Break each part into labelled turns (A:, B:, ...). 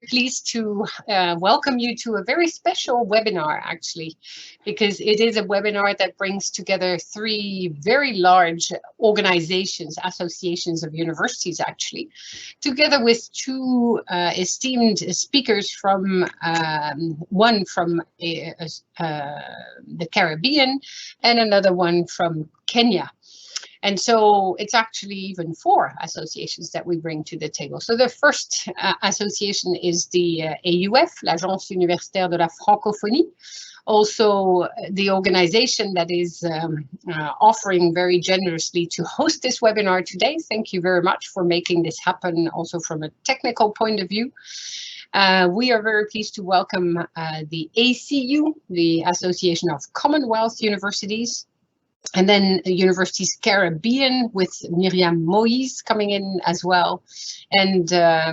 A: pleased to welcome you to a very special webinar, actually, because it is a webinar that brings together three very large organizations, associations of universities, actually, together with two esteemed speakers from one from the Caribbean and another one from Kenya. And so it's actually even four associations that we bring to the table. So the first association is the AUF, l'Agence universitaire de la Francophonie, also the organization that is offering very generously to host this webinar today. Thank you very much for making this happen, also from a technical point of view. We are very pleased to welcome the ACU, the Association of Commonwealth Universities, and then Universities Caribbean with Miriam Moïse coming in as well, and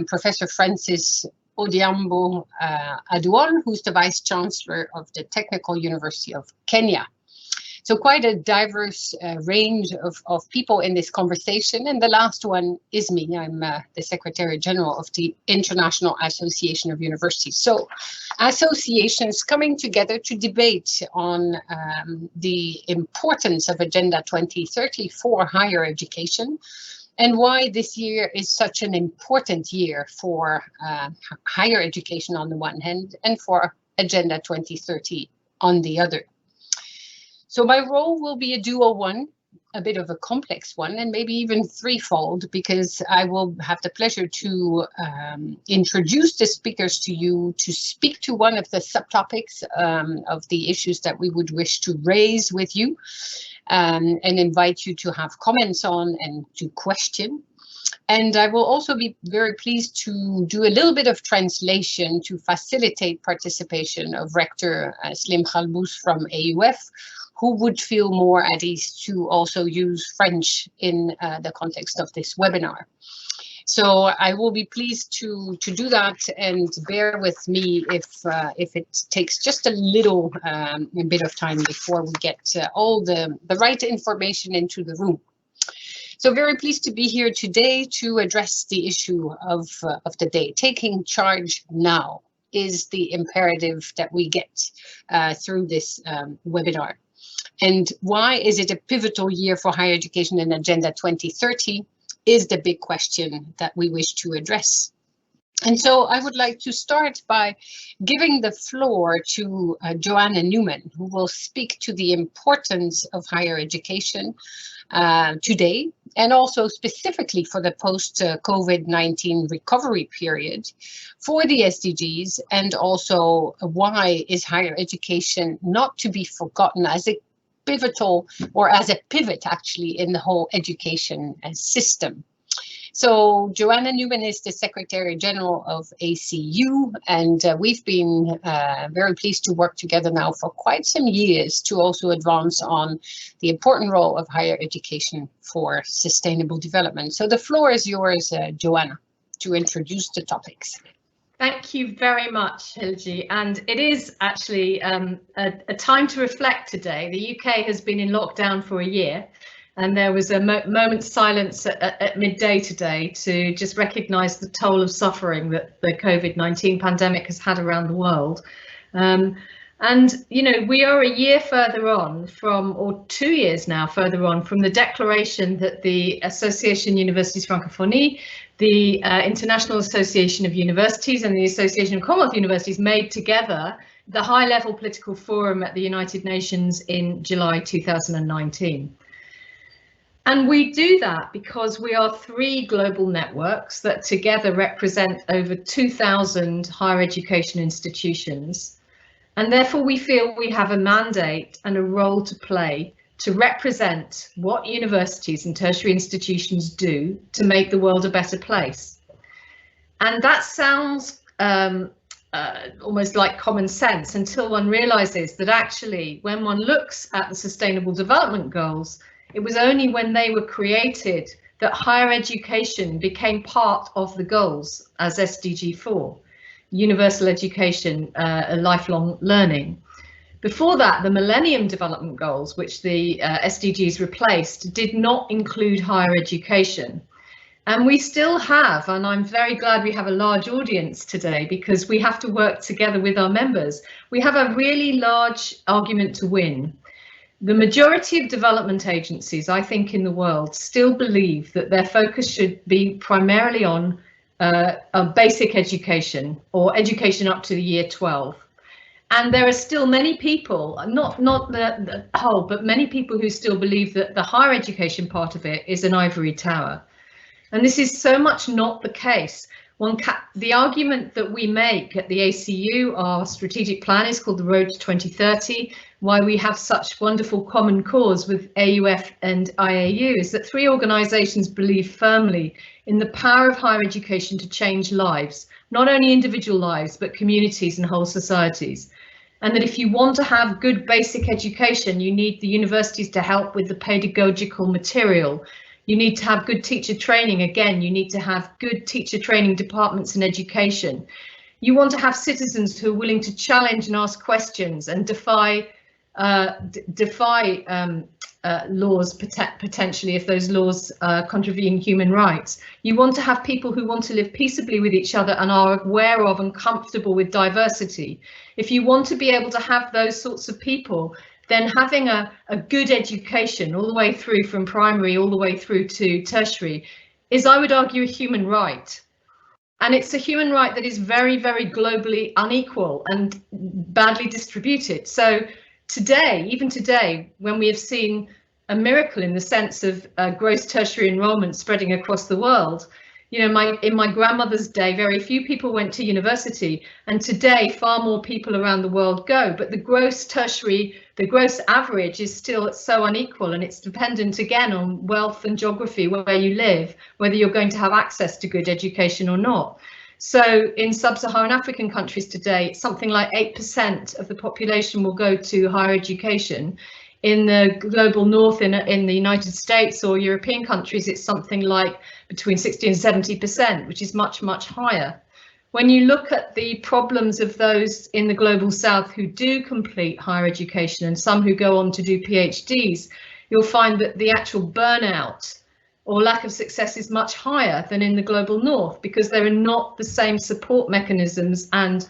A: Professor Francis Odhiambo Aduol, who's the Vice Chancellor of the Technical University of Kenya. So quite a diverse range of people in this conversation. And the last one is me. I'm the Secretary General of the International Association of Universities. So associations coming together to debate on the importance of Agenda 2030 for higher education, and why this year is such an important year for higher education on the one hand, and for Agenda 2030 on the other. So my role will be a dual one, a bit of a complex one, and maybe even threefold, because I will have the pleasure to introduce the speakers to you, to speak to one of the subtopics of the issues that we would wish to raise with you, and invite you to have comments on and to question. And I will also be very pleased to do a little bit of translation to facilitate participation of Rector Slim Khalbous from AUF, who would feel more at ease to also use French in the context of this webinar. So I will be pleased to do that, and bear with me if it takes just a little bit of time before we get all the right information into the room. So very pleased to be here today to address the issue of the day. Taking charge now is the imperative that we get through this webinar. And why is it a pivotal year for higher education in Agenda 2030 is the big question that we wish to address. And so I would like to start by giving the floor to Joanna Newman, who will speak to the importance of higher education today, and also specifically for the post-COVID-19 recovery period for the SDGs, and also why is higher education not to be forgotten as a pivotal, or as a pivot actually, in the whole education system. So Joanna Newman is the Secretary General of ACU, and we've been very pleased to work together now for quite some years to also advance on the important role of higher education for sustainable development. So the floor is yours, Joanna, to introduce the topics.
B: Thank you very much, Hilji. And it is actually a time to reflect today. The UK has been in lockdown for a year, and there was a moment's silence at midday today to just recognise the toll of suffering that the COVID-19 pandemic has had around the world. And, you know, we are a year further on from, or 2 years now further on from the declaration that the Association Universities Francophonie, the International Association of Universities, and the Association of Commonwealth Universities made together the high-level political forum at the United Nations in July 2019. And we do that because we are three global networks that together represent over 2,000 higher education institutions. And therefore we feel we have a mandate and a role to play to represent what universities and tertiary institutions do to make the world a better place. And that sounds almost like common sense until one realizes that actually when one looks at the Sustainable Development Goals, it was only when they were created that higher education became part of the goals as SDG 4, universal education, lifelong learning. Before that, the Millennium Development Goals, which the SDGs replaced, did not include higher education. And we still have, and I'm very glad we have a large audience today, because we have to work together with our members. We have a really large argument to win. The majority of development agencies, I think, in the world still believe that their focus should be primarily on a basic education, or education up to the year 12. And there are still many people, not the whole, but many people who still believe that the higher education part of it is an ivory tower. And this is so much not the case. The argument that we make at the ACU, our strategic plan is called the Road to 2030, why we have such wonderful common cause with AUF and IAU, is that three organisations believe firmly in the power of higher education to change lives, not only individual lives, but communities and whole societies. And that if you want to have good basic education, you need the universities to help with the pedagogical material. You need to have good teacher training. Again, you need to have good teacher training departments in education. You want to have citizens who are willing to challenge and ask questions and defy laws potentially if those laws contravene human rights. You want to have people who want to live peaceably with each other and are aware of and comfortable with diversity. If you want to be able to have those sorts of people, then having a good education all the way through, from primary all the way through to tertiary, is, I would argue, a human right. And it's a human right that is very, very globally unequal and badly distributed. So today, even today, when we have seen a miracle in the sense of gross tertiary enrolment spreading across the world, you know, in my grandmother's day, very few people went to university, and today far more people around the world go. But the gross average is still so unequal, and it's dependent again on wealth and geography, where you live, whether you're going to have access to good education or not. So in sub-Saharan African countries today, something like 8% of the population will go to higher education. In the global north, in the United States or European countries, it's something like between 60 and 70%, which is much, much higher. When you look at the problems of those in the global south who do complete higher education, and some who go on to do PhDs, you'll find that the actual burnout or lack of success is much higher than in the global north, because there are not the same support mechanisms and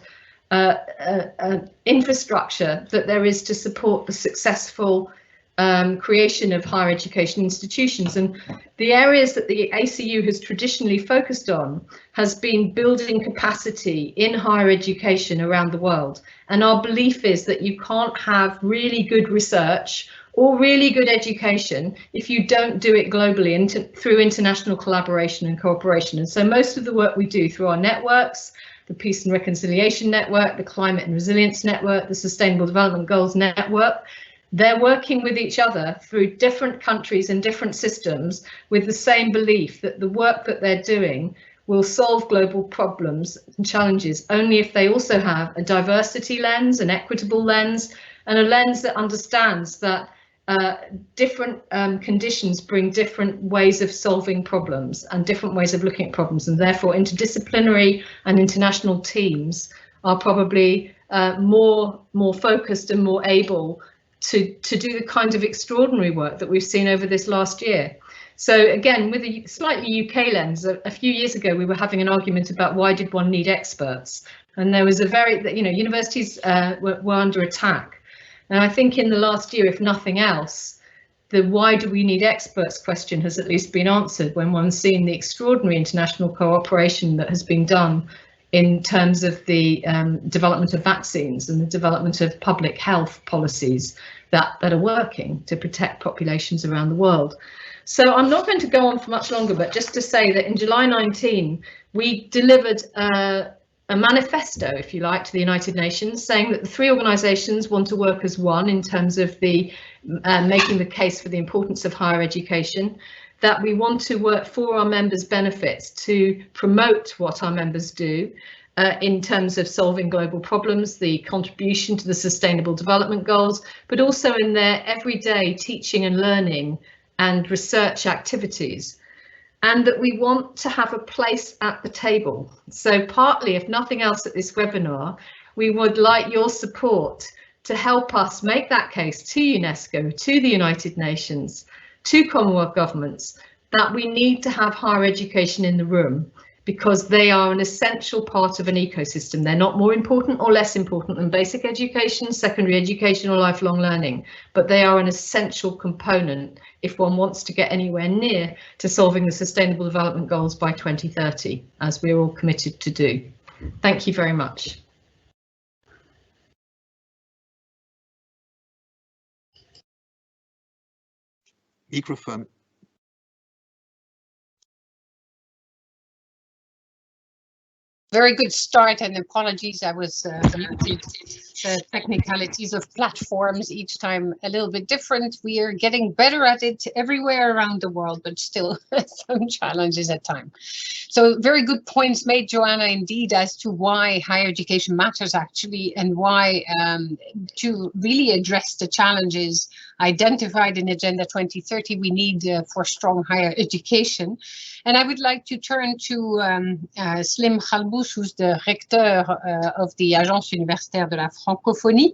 B: infrastructure that there is to support the successful creation of higher education institutions. And the areas that the ACU has traditionally focused on has been building capacity in higher education around the world. And our belief is that you can't have really good research or really good education if you don't do it globally and through international collaboration and cooperation. And so most of the work we do through our networks, the Peace and Reconciliation Network, the Climate and Resilience Network, the Sustainable Development Goals Network, they're working with each other through different countries and different systems with the same belief that the work that they're doing will solve global problems and challenges only if they also have a diversity lens, an equitable lens, and a lens that understands that different conditions bring different ways of solving problems and different ways of looking at problems, and therefore interdisciplinary and international teams are probably more focused and more able to do the kind of extraordinary work that we've seen over this last year. So again, with a slightly UK lens, a few years ago we were having an argument about why did one need experts, and there was a universities were under attack. And I think in the last year, if nothing else, the why do we need experts question has at least been answered when one's seen the extraordinary international cooperation that has been done in terms of the development of vaccines and the development of public health policies that are working to protect populations around the world. So I'm not going to go on for much longer, but just to say that in July 19, we delivered a manifesto, if you like, to the United Nations, saying that the three organisations want to work as one in terms of the making the case for the importance of higher education, that we want to work for our members' benefits to promote what our members do in terms of solving global problems, the contribution to the Sustainable Development Goals, but also in their everyday teaching and learning and research activities. And that we want to have a place at the table. So partly, if nothing else at this webinar, we would like your support to help us make that case to UNESCO, to the United Nations, to Commonwealth governments, that we need to have higher education in the room because they are an essential part of an ecosystem. They're not more important or less important than basic education, secondary education or lifelong learning, but they are an essential component if one wants to get anywhere near to solving the Sustainable Development Goals by 2030, as we're all committed to do. Thank you very much.
C: Microphone.
A: Very good start, and apologies, I was muted. The technicalities of platforms each time a little bit different. We are getting better at it everywhere around the world, but still some challenges at times. So very good points made, Joanna, indeed, as to why higher education matters actually, and why to really address the challenges identified in Agenda 2030, we need for strong higher education. And I would like to turn to Slim Khalbous, who's the rector of the Agence universitaire de la Francophonie,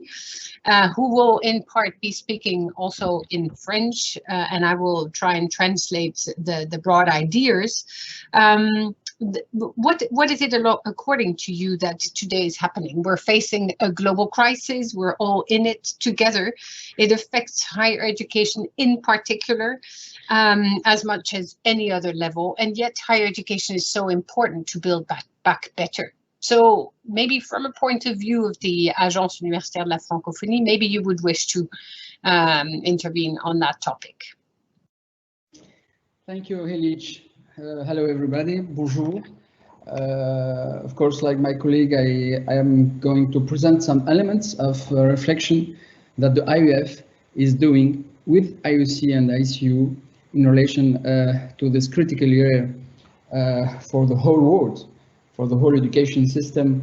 A: who will in part be speaking also in French, and I will try and translate the broad ideas. What is it according to you that today is happening? We're facing a global crisis. We're all in it together. It affects higher education in particular, as much as any other level. And yet higher education is so important to build back better. So maybe from a point of view of the Agence universitaire de la Francophonie, maybe you would wish to intervene on that topic.
D: Thank you, Hilich. Hello, everybody. Bonjour. Of course, like my colleague, I am going to present some elements of reflection that the IUF is doing with IOC and ICU in relation to this critical year for the whole world, for the whole education system,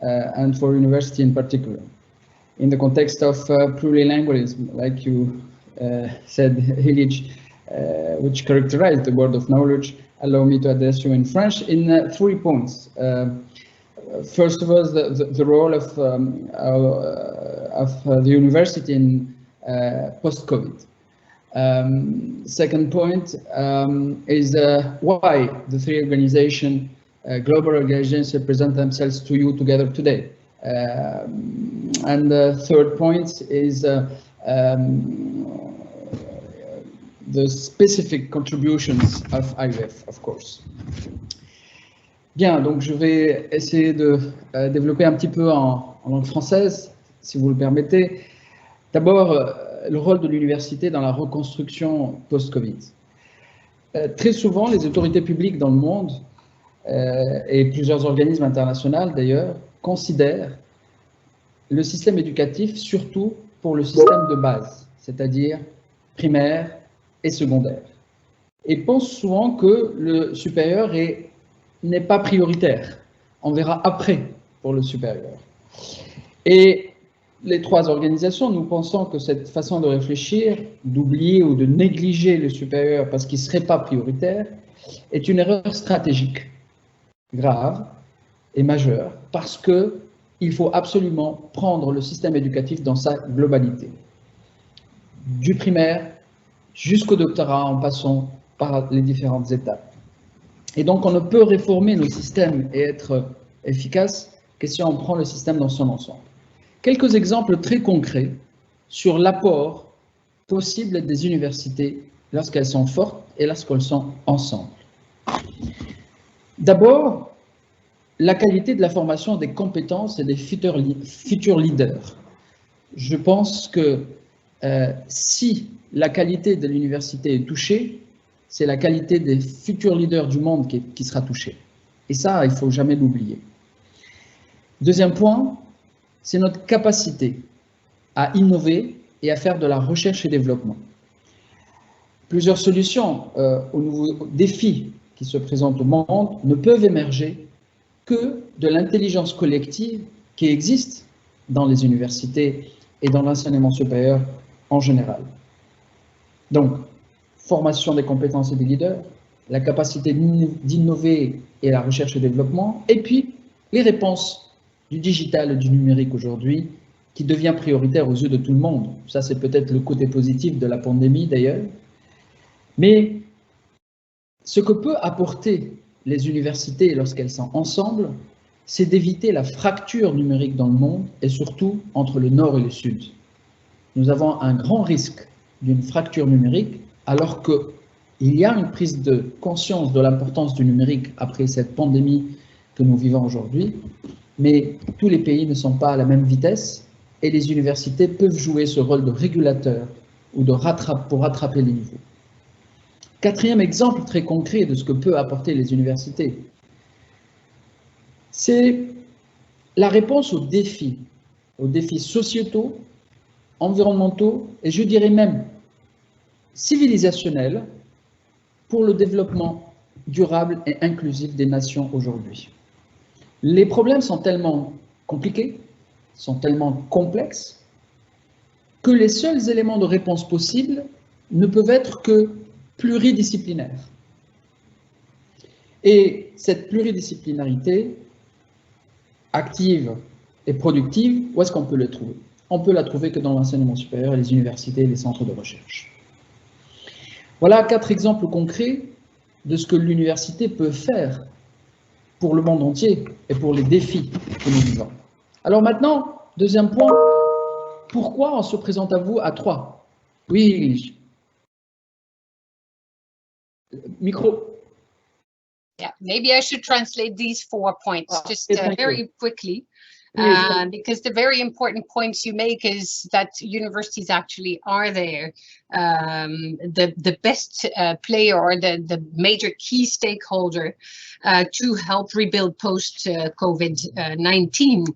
D: and for university in particular. In the context of plurilingualism, like you said, Hilich, which characterized the world of knowledge, allow me to address you in French in 3 points. First of all, the role of the university in post-COVID. Second point is why the three organizations, global organizations, present themselves to you together today. And the third point is the specific contributions of IUF, of course. Bien, donc je vais essayer de développer un petit peu en langue française, si vous le permettez. D'abord, le rôle de l'université dans la reconstruction post-Covid. Très souvent, les autorités publiques dans le monde, et plusieurs organismes internationaux d'ailleurs, considèrent le système éducatif surtout pour le système de base, c'est-à-dire primaire et secondaire, et pensent souvent que le supérieur n'est pas prioritaire. On verra après pour le supérieur. Et les trois organisations, nous pensons que cette façon de réfléchir, d'oublier ou de négliger le supérieur parce qu'il ne serait pas prioritaire, est une erreur stratégique, grave et majeure, parce qu'il faut absolument prendre le système éducatif dans sa globalité. Du primaire jusqu'au doctorat en passant par les différentes étapes. Et donc on ne peut réformer nos systèmes et être efficace que si on prend le système dans son ensemble. Quelques exemples très concrets sur l'apport possible des universités lorsqu'elles sont fortes et lorsqu'elles sont ensemble. D'abord, la qualité de la formation des compétences et des futurs leaders. Je pense que si la qualité de l'université est touchée, c'est la qualité des futurs leaders du monde qui sera touchée. Et ça, il ne faut jamais l'oublier. Deuxième point, c'est notre capacité à innover et à faire de la recherche et développement. Plusieurs solutions aux nouveaux défis qui se présentent au monde ne peuvent émerger que de l'intelligence collective qui existe dans les universités et dans l'enseignement supérieur en général. Donc, formation des compétences et des leaders, la capacité d'innover et la recherche et développement, et puis les réponses du digital et du numérique aujourd'hui, qui devient prioritaire aux yeux de tout le monde. Ça, c'est peut-être le côté positif de la pandémie d'ailleurs. Mais Ce que peut apporter les universités lorsqu'elles sont ensemble, c'est d'éviter la fracture numérique dans le monde et surtout entre le Nord et le Sud. Nous avons un grand risque d'une fracture numérique alors qu'il y a une prise de conscience de l'importance du numérique après cette pandémie que nous vivons aujourd'hui, mais tous les pays ne sont pas à la même vitesse et les universités peuvent jouer ce rôle de régulateur ou pour rattraper les niveaux. Quatrième exemple très concret de ce que peut apporter les universités, c'est la réponse aux défis sociétaux, environnementaux et je dirais même civilisationnels pour le développement durable et inclusif des nations aujourd'hui. Les problèmes sont tellement compliqués, sont tellement complexes, que les seuls éléments de réponse possibles ne peuvent être que pluridisciplinaires. Et cette pluridisciplinarité, active et productive, où est-ce qu'on peut la trouver? On peut la trouver que dans l'enseignement supérieur, les universités et les centres de recherche. Voilà 4 exemples concrets de ce que l'université peut faire pour le monde entier et pour les défis que nous vivons. Alors maintenant, deuxième point, pourquoi on se présente à vous à 3? Oui, micro.
A: Yeah, maybe I should translate these 4 points just very quickly. Because the very important points you make is that universities actually are there, the best player or the major key stakeholder to help rebuild post-COVID-19.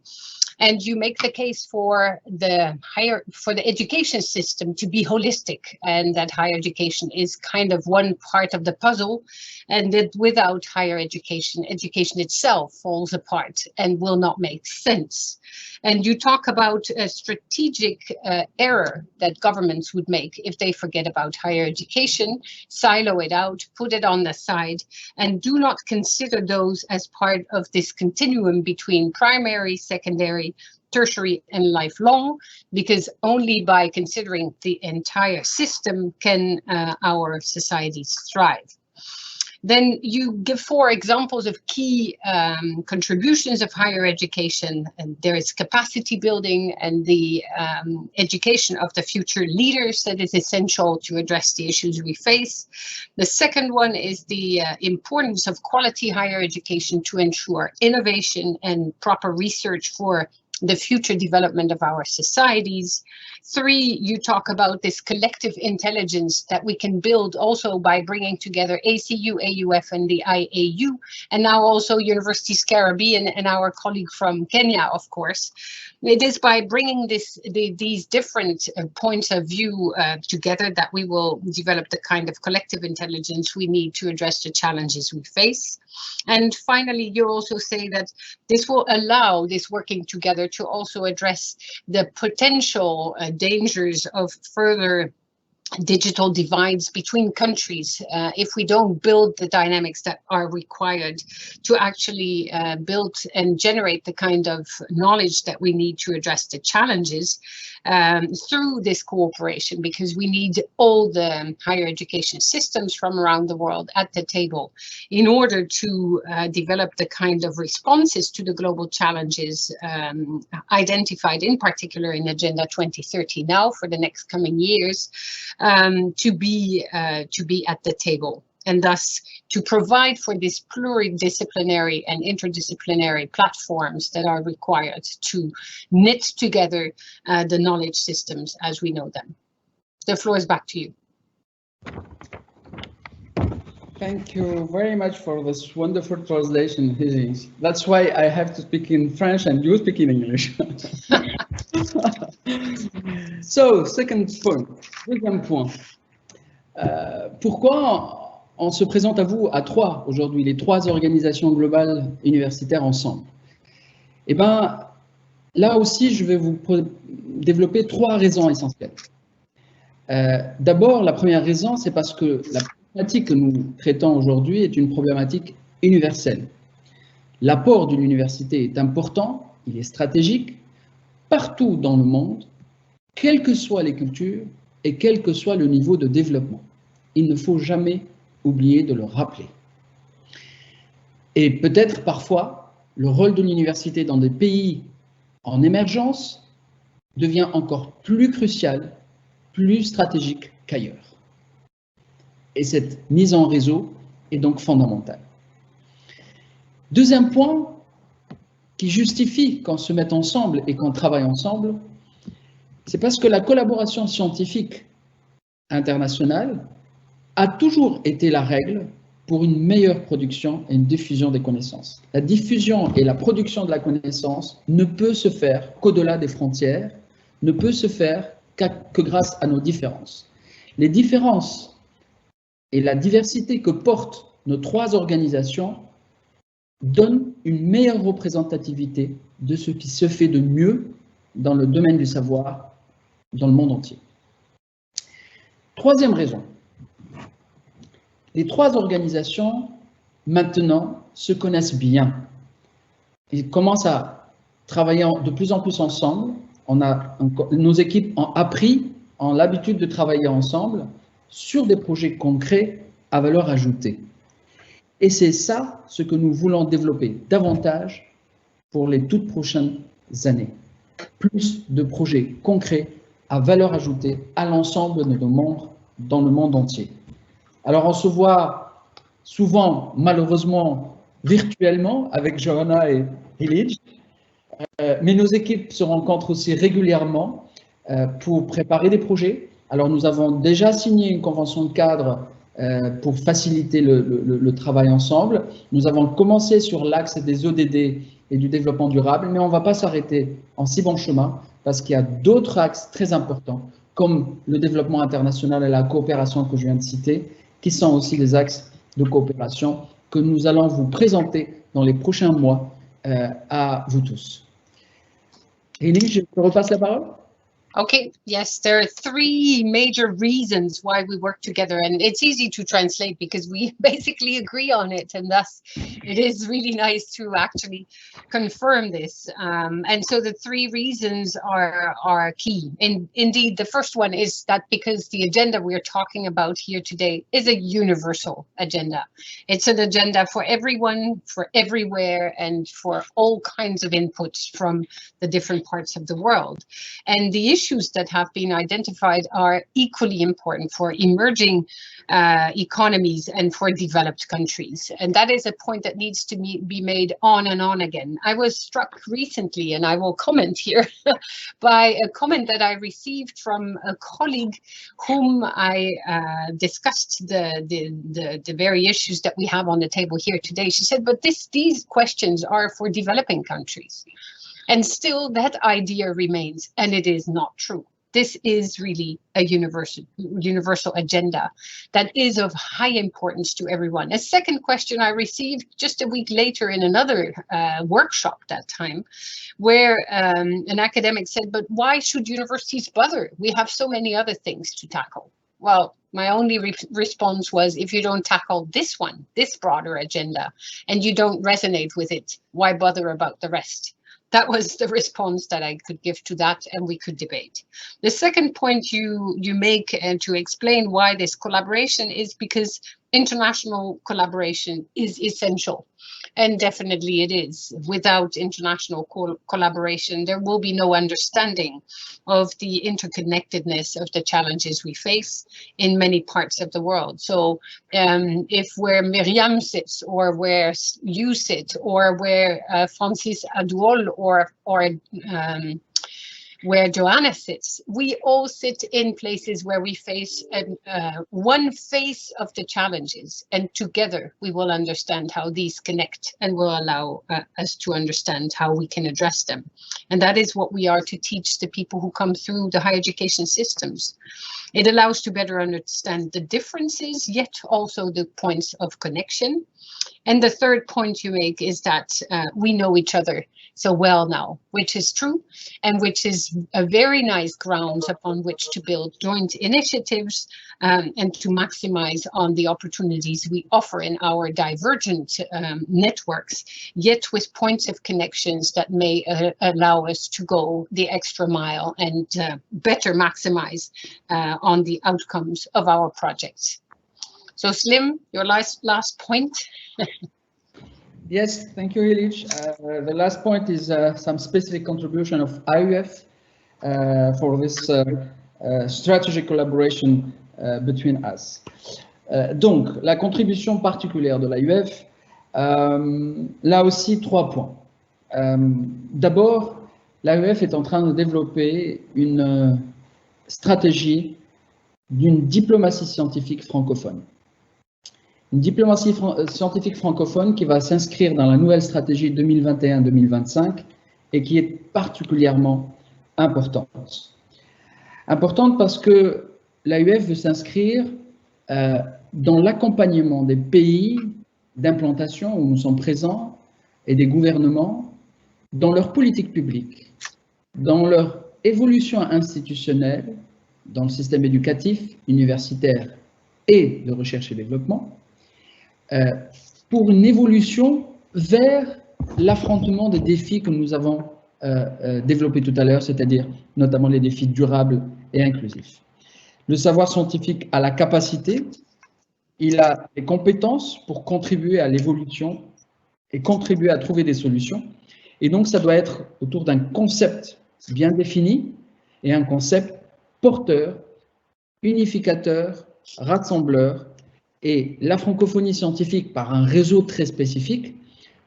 A: And you make the case for the education system to be holistic, and that higher education is kind of one part of the puzzle, and that without higher education, education itself falls apart and will not make sense. And you talk about a strategic error that governments would make if they forget about higher education, silo it out, put it on the side, and do not consider those as part of this continuum between primary, secondary, tertiary, and lifelong, because only by considering the entire system can our societies thrive. Then you give 4 examples of key contributions of higher education, and there is capacity building and the education of the future leaders that is essential to address the issues we face. The second one is the importance of quality higher education to ensure innovation and proper research for the future development of our societies. 3, you talk about this collective intelligence that we can build also by bringing together ACU, AUF, and the IAU, and now also Universities Caribbean and our colleague from Kenya, of course. It is by bringing these different points of view together that we will develop the kind of collective intelligence we need to address the challenges we face. And finally, you also say that this will allow this working together to also address the potential dangers of further digital divides between countries if we don't build the dynamics that are required to actually build and generate the kind of knowledge that we need to address the challenges through this cooperation, because we need all the higher education systems from around the world at the table in order to develop the kind of responses to the global challenges identified in particular in Agenda 2030 now for the next coming years, to be at the table, and thus to provide for this pluridisciplinary and interdisciplinary platforms that are required to knit together the knowledge systems as we know them. The floor is back to you.
D: Thank you very much for this wonderful translation. That's why I have to speak in French and you speak in English. So, second point, deuxième point. Pourquoi on se présente à vous à 3 aujourd'hui, les 3 organisations globales universitaires ensemble? Eh bien, là aussi, je vais vous développer 3 raisons essentielles. D'abord, la première raison, c'est parce que la problématique que nous traitons aujourd'hui est une problématique universelle. L'apport d'une université est important, il est stratégique, partout dans le monde, quelles que soient les cultures et quel que soit le niveau de développement. Il ne faut jamais oublié de le rappeler. Et peut-être parfois, le rôle de l'université dans des pays en émergence devient encore plus crucial, plus stratégique qu'ailleurs. Et cette mise en réseau est donc fondamentale. Deuxième point qui justifie qu'on se mette ensemble et qu'on travaille ensemble, c'est parce que la collaboration scientifique internationale a toujours été la règle pour une meilleure production et une diffusion des connaissances. La diffusion et la production de la connaissance ne peut se faire qu'au-delà des frontières, ne peut se faire que grâce à nos différences. Les différences et la diversité que portent nos trois organisations donnent une meilleure représentativité de ce qui se fait de mieux dans le domaine du savoir dans le monde entier. Troisième raison. Les trois organisations, maintenant, se connaissent bien. Ils commencent à travailler de plus en plus ensemble. Nos équipes ont l'habitude de travailler ensemble sur des projets concrets à valeur ajoutée. Et c'est ça ce que nous voulons développer davantage pour les toutes prochaines années. Plus de projets concrets à valeur ajoutée à l'ensemble de nos membres dans le monde entier. Alors on se voit souvent, malheureusement, virtuellement avec Johanna et Hilij, mais nos équipes se rencontrent aussi régulièrement pour préparer des projets. Alors nous avons déjà signé une convention de cadre pour faciliter le travail ensemble. Nous avons commencé sur l'axe des ODD et du développement durable, mais on ne va pas s'arrêter en si bon chemin parce qu'il y a d'autres axes très importants comme le développement international et la coopération que je viens de citer, qui sont aussi des axes de coopération que nous allons vous présenter dans les prochains mois à vous tous. Élie, je te repasse la parole.
A: Okay, yes, there are three major reasons why we work together, and it's easy to translate because we basically agree on it, and thus it is really nice to actually confirm this. And so the three reasons are key. Indeed, the first one is that because the agenda we're talking about here today is a universal agenda. It's an agenda for everyone, for everywhere, and for all kinds of inputs from the different parts of the world. And the issues that have been identified are equally important for emerging economies and for developed countries. And that is a point that needs to be made on and on again. I was struck recently, and I will comment here, by a comment that I received from a colleague whom I discussed the very issues that we have on the table here today. She said, but these questions are for developing countries. And still that idea remains, and it is not true. This is really a universal agenda that is of high importance to everyone. A second question I received just a week later in another workshop that time, where an academic said, but why should universities bother? We have so many other things to tackle. Well, my only response was, if you don't tackle this one, this broader agenda, and you don't resonate with it, why bother about the rest? That was the response that I could give to that, and we could debate. The second point you make, and to explain why this collaboration, is because international collaboration is essential. And definitely it is. Without international collaboration, there will be no understanding of the interconnectedness of the challenges we face in many parts of the world. So if where Miriam sits, or where you sit, or where Francis Aduol, or where Joanna sits, we all sit in places where we face one face of the challenges, and together we will understand how these connect and will allow us to understand how we can address them. And that is what we are to teach the people who come through the higher education systems. It allows to better understand the differences, yet also the points of connection. And the third point you make is that we know each other so well now, which is true, and which is a very nice ground upon which to build joint initiatives and to maximize on the opportunities we offer in our divergent networks, yet with points of connections that may allow us to go the extra mile and better maximize on the outcomes of our projects. So Slim, your last point.
D: Yes, thank you, Illich. The last point is some specific contribution of IUF for this strategic collaboration between us. Donc, la contribution particulière de l'IUF, là aussi 3 points. D'abord, l'IUF est en train de développer une stratégie d'une diplomatie scientifique francophone. Une diplomatie scientifique francophone qui va s'inscrire dans la nouvelle stratégie 2021-2025 et qui est particulièrement importante. Importante parce que l'AUF veut s'inscrire dans l'accompagnement des pays d'implantation où nous sommes présents et des gouvernements dans leur politique publique, dans leur évolution institutionnelle, dans le système éducatif, universitaire et de recherche et développement, pour une évolution vers l'affrontement des défis que nous avons développés tout à l'heure, c'est-à-dire notamment les défis durables et inclusifs. Le savoir scientifique a la capacité, il a les compétences pour contribuer à l'évolution et contribuer à trouver des solutions. Et donc, ça doit être autour d'un concept bien défini et un concept porteur, unificateur, rassembleur. Et la francophonie scientifique, par un réseau très spécifique,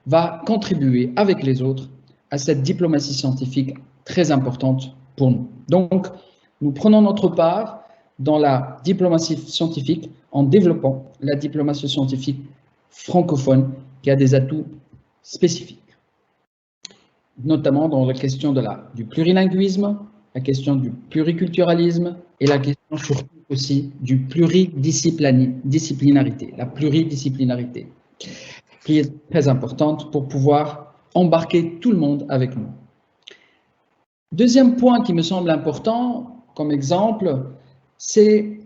D: va contribuer avec les autres à cette diplomatie scientifique très importante pour nous. Donc, nous prenons notre part dans la diplomatie scientifique en développant la diplomatie scientifique francophone qui a des atouts spécifiques, notamment dans la question du plurilinguisme, la question du pluriculturalisme et la question surtout aussi du pluridisciplinarité, la pluridisciplinarité, qui est très importante pour pouvoir embarquer tout le monde avec nous. Deuxième point qui me semble important comme exemple, c'est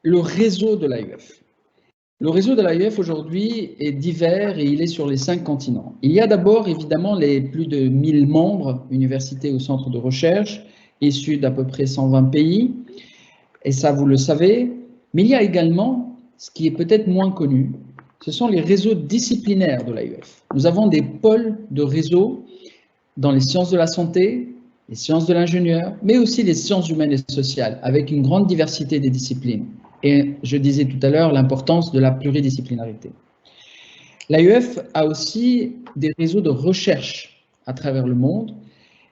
D: le réseau de l'AUF. Le réseau de l'AUF aujourd'hui est divers et il est sur les 5 continents. Il y a d'abord évidemment les plus de 1000 membres, universités ou centres de recherche, issus d'à peu près 120 pays, et ça vous le savez, mais il y a également, ce qui est peut-être moins connu, ce sont les réseaux disciplinaires de l'AUF. Nous avons des pôles de réseau dans les sciences de la santé, les sciences de l'ingénieur, mais aussi les sciences humaines et sociales, avec une grande diversité des disciplines. Et je disais tout à l'heure l'importance de la pluridisciplinarité. L'AUF a aussi des réseaux de recherche à travers le monde,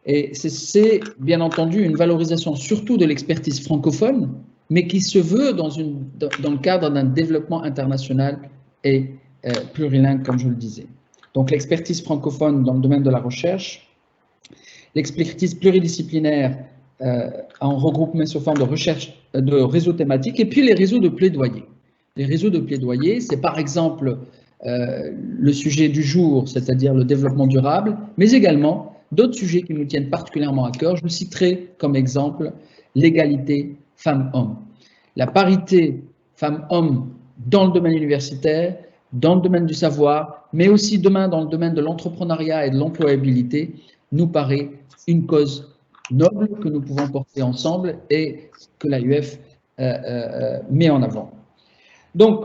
D: et c'est bien entendu une valorisation surtout de l'expertise francophone, mais qui se veut dans le cadre d'un développement international et plurilingue, comme je le disais. Donc l'expertise francophone dans le domaine de la recherche, l'expertise pluridisciplinaire en regroupement sous forme de recherche, de réseaux thématiques, et puis les réseaux de plaidoyer. Les réseaux de plaidoyer, c'est par exemple le sujet du jour, c'est-à-dire le développement durable, mais également d'autres sujets qui nous tiennent particulièrement à cœur. Je citerai comme exemple l'égalité femmes-hommes. La parité femmes-hommes dans le domaine universitaire, dans le domaine du savoir, mais aussi demain dans le domaine de l'entrepreneuriat et de l'employabilité, nous paraît une cause noble que nous pouvons porter ensemble et que l'AUF met en avant. Donc,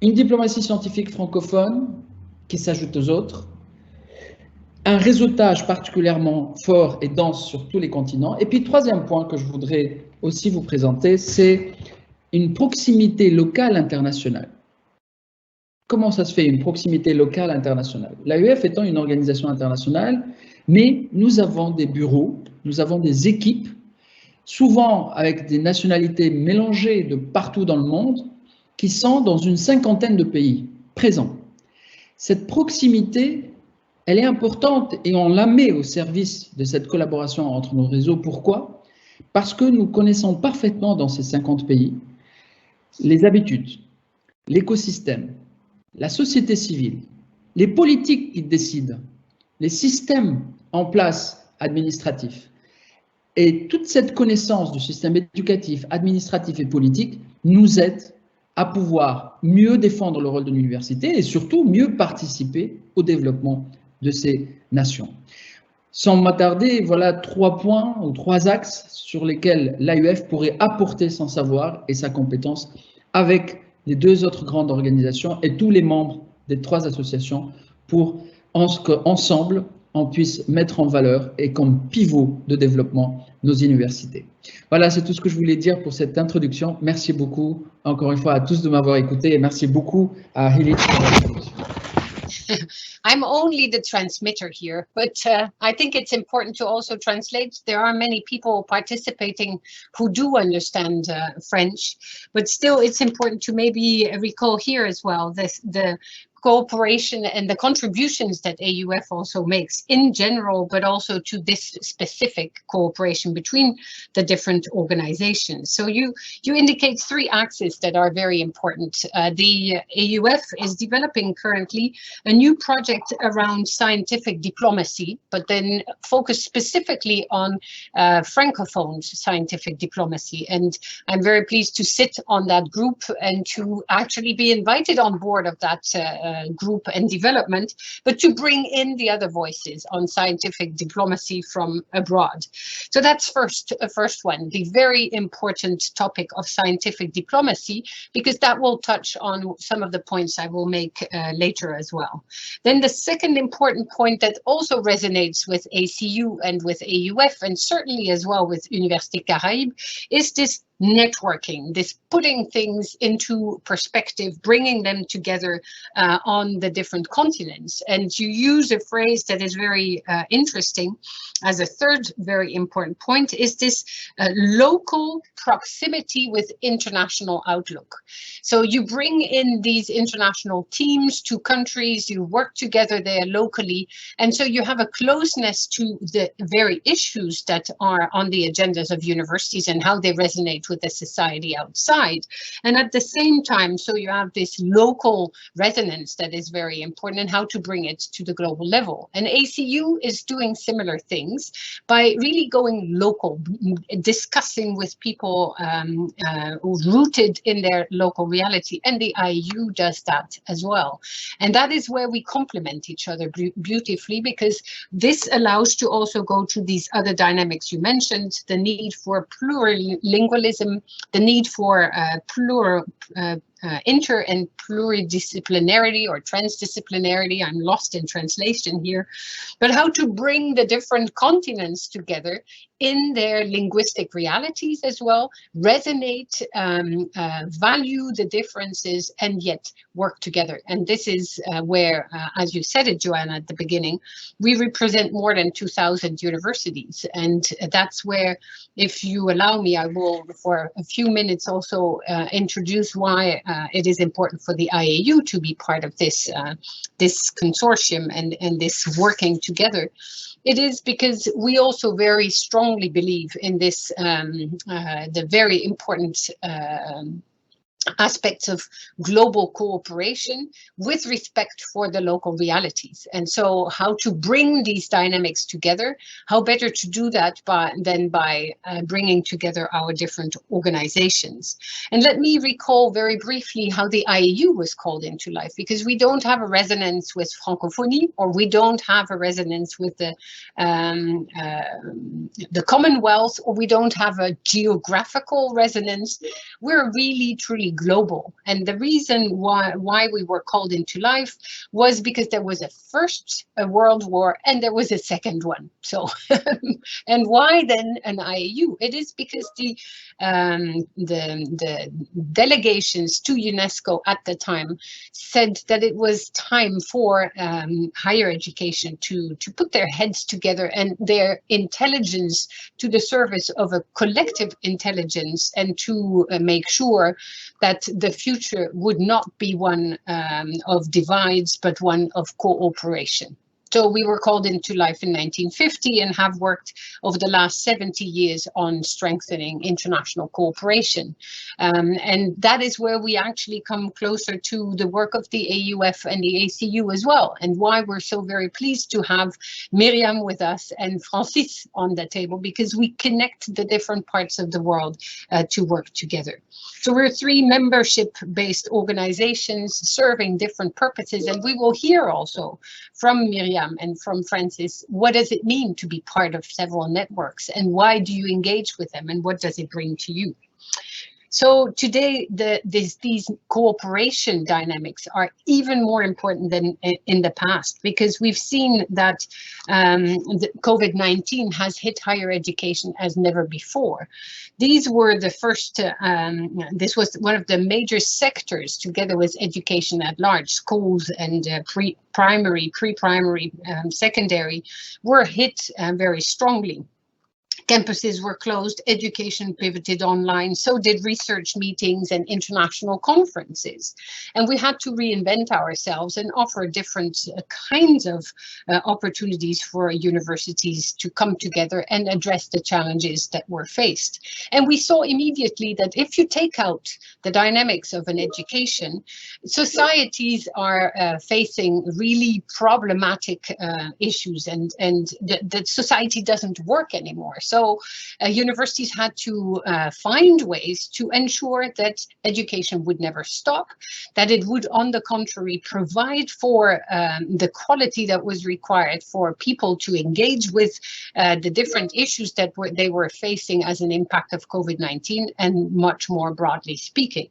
D: une diplomatie scientifique francophone qui s'ajoute aux autres, un réseautage particulièrement fort et dense sur tous les continents. Et puis, troisième point que je voudrais aussi vous présenter, c'est une proximité locale internationale. Comment ça se fait, une proximité locale internationale? L'AUF étant une organisation internationale, mais nous avons des bureaux, nous avons des équipes, souvent avec des nationalités mélangées de partout dans le monde, qui sont dans une 50aine de pays présents. Cette proximité, elle est importante et on la met au service de cette collaboration entre nos réseaux. Pourquoi? Parce que nous connaissons parfaitement dans ces 50 pays les habitudes, l'écosystème, la société civile, les politiques qui décident, les systèmes en place administratifs. Et toute cette connaissance du système éducatif, administratif et politique nous aide à pouvoir mieux défendre le rôle de l'université et surtout mieux participer au développement de ces nations. Sans m'attarder, voilà 3 points ou 3 axes sur lesquels l'AUF pourrait apporter son savoir et sa compétence avec les deux autres grandes organisations et tous les membres des trois associations pour qu'ensemble, on puisse mettre en valeur et comme pivot de développement nos universités. Voilà, c'est tout ce que je voulais dire pour cette introduction. Merci beaucoup, encore une fois, à tous de m'avoir écouté et merci beaucoup à Hilly pour l'introduction.
A: I'm only the transmitter here, but I think it's important to also translate. There are many people participating who do understand French, but still it's important to maybe recall here as well the cooperation and the contributions that AUF also makes in general, but also to this specific cooperation between the different organizations. So you indicate three axes that are very important. The AUF is developing currently a new project around scientific diplomacy, but then focused specifically on Francophone scientific diplomacy. And I'm very pleased to sit on that group and to actually be invited on board of that group and development, but to bring in the other voices on scientific diplomacy from abroad. So that's first one, the very important topic of scientific diplomacy, because that will touch on some of the points I will make later as well. Then the second important point that also resonates with ACU and with AUF, and certainly as well with Université Caraïbe, is this networking, this putting things into perspective, bringing them together on the different continents. And you use a phrase that is very interesting as a third very important point, is this local proximity with international outlook. So you bring in these international teams to countries, you work together there locally, and so you have a closeness to the very issues that are on the agendas of universities and how they resonate with the society outside. And at the same time, so you have this local resonance that is very important, and how to bring it to the global level. And ACU is doing similar things by really going local, discussing with people rooted in their local reality. And the IU does that as well. And that is where we complement each other beautifully, because this allows to also go to these other dynamics you mentioned, the need for plurilingualism, the need for inter and pluridisciplinarity or transdisciplinarity. I'm lost in translation here, but how to bring the different continents together in their linguistic realities as well, resonate, value the differences, and yet work together. And this is where, as you said it, Joanna, at the beginning, we represent more than 2,000 universities. And that's where, if you allow me, I will, for a few minutes, also introduce why it is important for the IAU to be part of this, this consortium and this working together. It is because we also very strongly believe in this, the very important aspects of global cooperation with respect for the local realities. And so how to bring these dynamics together, how better to do that than by bringing together our different organizations. And let me recall very briefly how the IAU was called into life, because we don't have a resonance with Francophonie, or we don't have a resonance with the Commonwealth, or we don't have a geographical resonance. We're really truly global. And the reason why we were called into life was because there was a World War and there was a second one. So, and why then an IAU? It is because the delegations to UNESCO at the time said that it was time for higher education to put their heads together and their intelligence to the service of a collective intelligence, and to make sure that the future would not be one of divides, but one of cooperation. So we were called into life in 1950 and have worked over the last 70 years on strengthening international cooperation. And that is where we actually come closer to the work of the AUF and the ACU as well, and why we're so very pleased to have Miriam with us and Francis on the table, because we connect the different parts of the world to work together. So we're 3 membership-based organizations serving different purposes, and we will hear also from Miriam and from Francis, what does it mean to be part of several networks, and why do you engage with them, and what does it bring to you? So today, these cooperation dynamics are even more important than in the past, because we've seen that COVID-19 has hit higher education as never before. These were the first, this was one of the major sectors, together with education at large, schools and pre-primary, secondary, were hit very strongly. Campuses were closed, education pivoted online, so did research meetings and international conferences. And we had to reinvent ourselves and offer different kinds of opportunities for universities to come together and address the challenges that were faced. And we saw immediately that if you take out the dynamics of an education, societies are facing really problematic issues, and the society doesn't work anymore. So universities had to find ways to ensure that education would never stop, that it would, on the contrary, provide for the quality that was required for people to engage with the different issues that they were facing as an impact of COVID-19, and much more broadly speaking.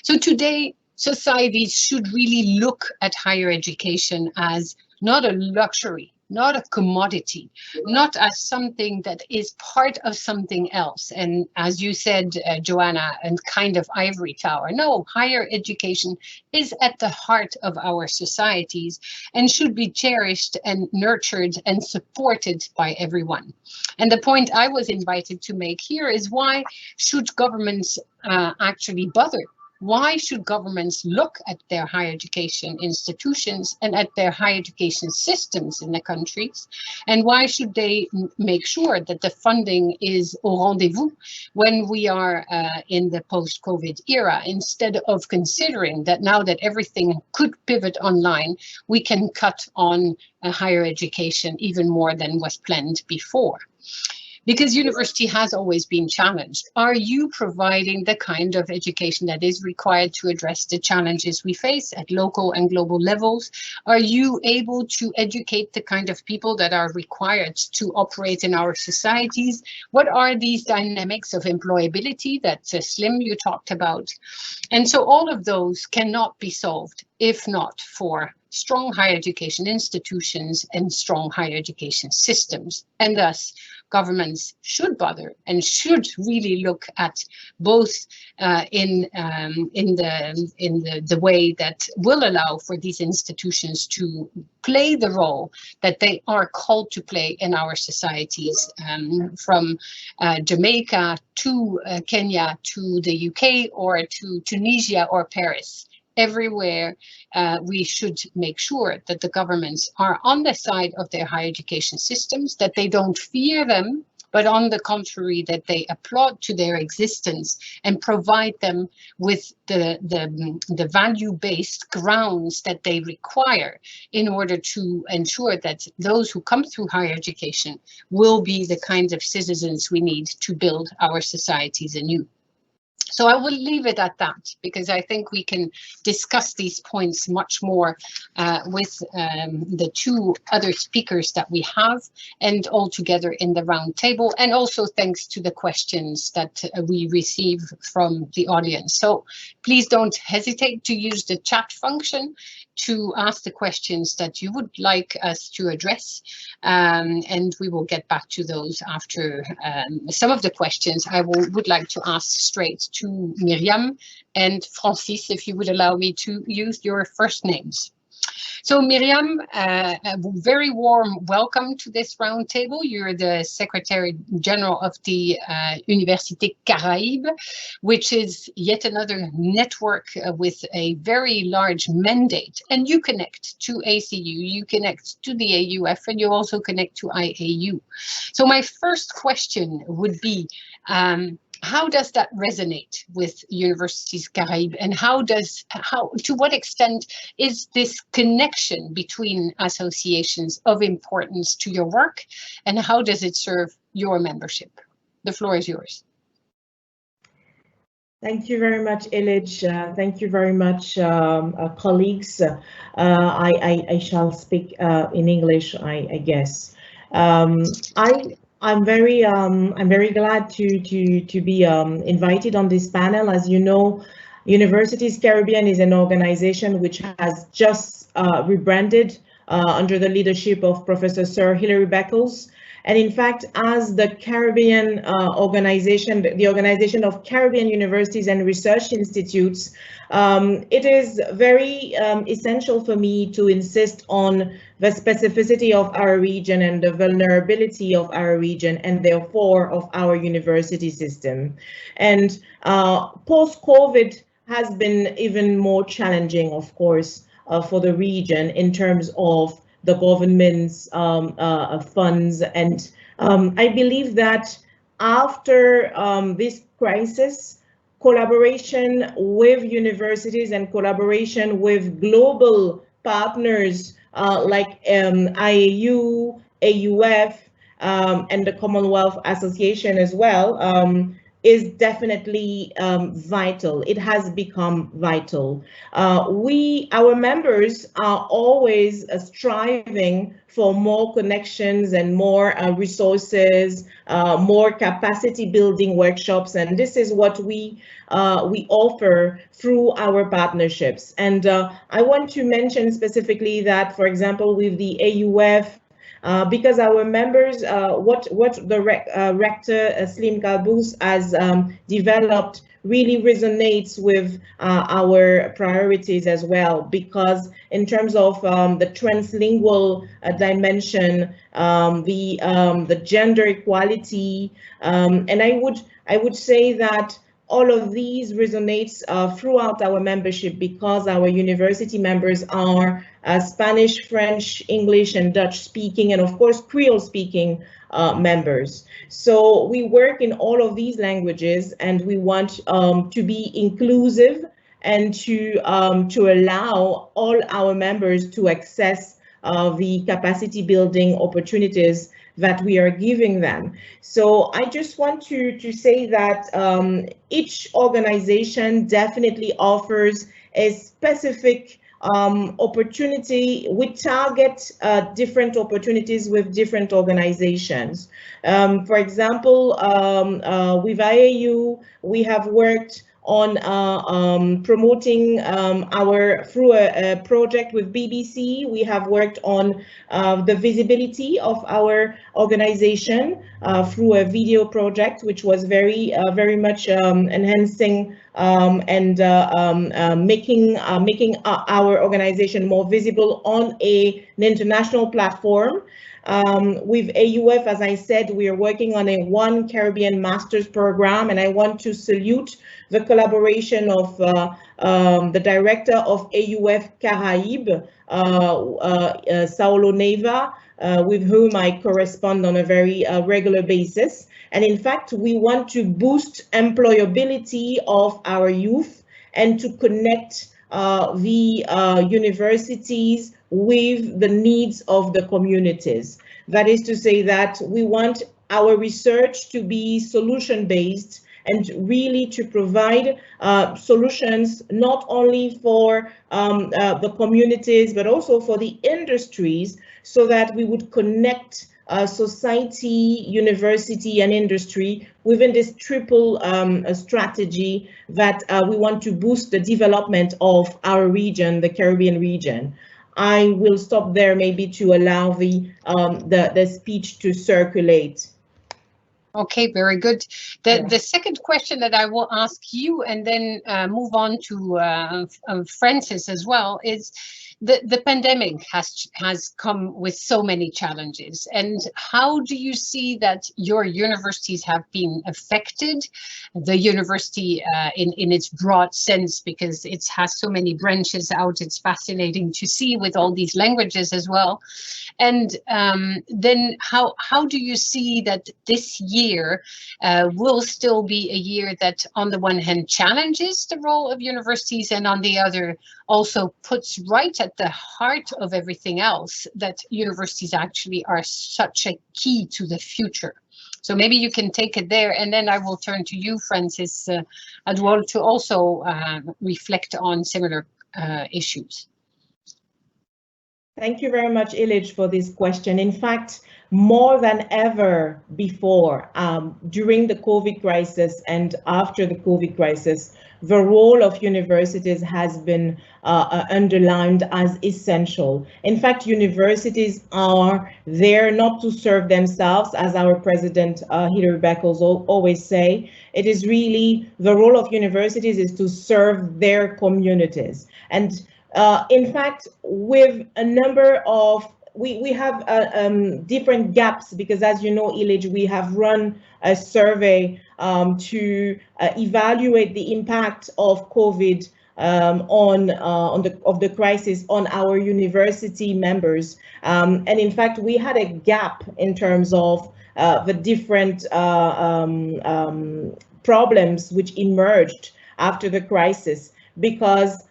A: So today, societies should really look at higher education as not a luxury, not a commodity, not as something that is part of something else. And as you said, Joanna, and kind of ivory tower. No, higher education is at the heart of our societies and should be cherished and nurtured and supported by everyone. And the point I was invited to make here is, why should governments actually bother? Why should governments look at their higher education institutions and at their higher education systems in the countries? And why should they make sure that the funding is au rendezvous when we are in the post-COVID era, instead of considering that now that everything could pivot online, we can cut on higher education even more than was planned before? Because university has always been challenged. Are you providing the kind of education that is required to address the challenges we face at local and global levels? Are you able to educate the kind of people that are required to operate in our societies? What are these dynamics of employability that Slim, you talked about? And so all of those cannot be solved if not for strong higher education institutions and strong higher education systems. And thus, governments should bother and should really look at both in the way that will allow for these institutions to play the role that they are called to play in our societies, from Jamaica to Kenya to the UK or to Tunisia or Paris. Everywhere, we should make sure that the governments are on the side of their higher education systems, that they don't fear them, but on the contrary, that they applaud to their existence and provide them with the value-based grounds that they require in order to ensure that those who come through higher education will be the kinds of citizens we need to build our societies anew. So I will leave it at that, because I think we can discuss these points much more with the two other speakers that we have, and all together in the round table, and also thanks to the questions that we receive from the audience. So please don't hesitate to use the chat function to ask the questions that you would like us to address, and we will get back to those after some of the questions. I would like to ask straight to Miriam and Francis, if you would allow me to use your first names. So Miriam, a very warm welcome to this roundtable. You're the Secretary General of the Université Caraïbe, which is yet another network with a very large mandate. And you connect to ACU, you connect to the AUF, and you also connect to IAU. So my first question would be, how does that resonate with Universités Caraïbes, and to what extent is this connection between associations of importance to your work, and how does it serve your membership? The floor is yours.
E: Thank you very much, Illich. Thank you very much, colleagues. I shall speak in English, I guess. I'm very glad to be invited on this panel. As you know, Universities Caribbean is an organization which has just rebranded under the leadership of Professor Sir Hilary Beckles. And in fact, as the Caribbean organization, the Organization of Caribbean Universities and Research Institutes, it is very essential for me to insist on the specificity of our region and the vulnerability of our region, and therefore of our university system. And post-COVID has been even more challenging, of course, for the region in terms of the government's funds. And I believe that after this crisis, collaboration with universities and collaboration with global partners like IAU, AUF, and the Commonwealth Association as well, is definitely vital. It has become vital. Our members are always striving for more connections and more resources, more capacity building workshops, and this is what we offer through our partnerships. And I want to mention specifically that, for example, with the AUF, because our members, what the rector Slim Kalbous has developed really resonates with our priorities as well, because in terms of the translingual dimension, the gender equality, and I would say that all of these resonates throughout our membership, because our university members are Spanish, French, English, and Dutch speaking, and of course Creole speaking members. So we work in all of these languages, and we want to be inclusive and to allow all our members to access the capacity building opportunities that we are giving them. So I just want to say that each organization definitely offers a specific opportunity. We target different opportunities with different organizations. For example, with IAU, we have worked on promoting through a project with BBC. We have worked on the visibility of our organization through a video project, which was very much enhancing and making our organization more visible on an international platform. With AUF, as I said, we are working on a One Caribbean Master's program, and I want to salute the collaboration of the director of AUF Caraïbes, Saulo Neva, with whom I correspond on a very regular basis. And in fact, we want to boost employability of our youth and to connect the universities with the needs of the communities. That is to say that we want our research to be solution-based and really to provide solutions not only for the communities, but also for the industries, so that we would connect society, university, and industry within this triple strategy that we want to boost the development of our region, the Caribbean region. I will stop there, maybe to allow the speech to circulate.
A: Okay, very good. The second question that I will ask you, and then move on to Francis as well, is the pandemic has come with so many challenges, and how do you see that your universities have been affected? The university in its broad sense, because it has so many branches out. It's fascinating to see with all these languages as well. And then how do you see that this year will still be a year that on the one hand challenges the role of universities, and on the other also puts right at the heart of everything else that universities actually are such a key to the future? So maybe you can take it there, and then I will turn to you, Francis, as well, to also reflect on similar issues.
E: Thank you very much, Illich, for this question. In fact, more than ever before, during the COVID crisis and after the COVID crisis, the role of universities has been underlined as essential. In fact, universities are there not to serve themselves, as our president Hilary Beckles always say. It is really the role of universities is to serve their communities. And in fact, with a number of we have different gaps, because as you know, Ilij, we have run a survey to evaluate the impact of COVID of the crisis on our university members. And in fact, we had a gap in terms of the different problems which emerged after the crisis, because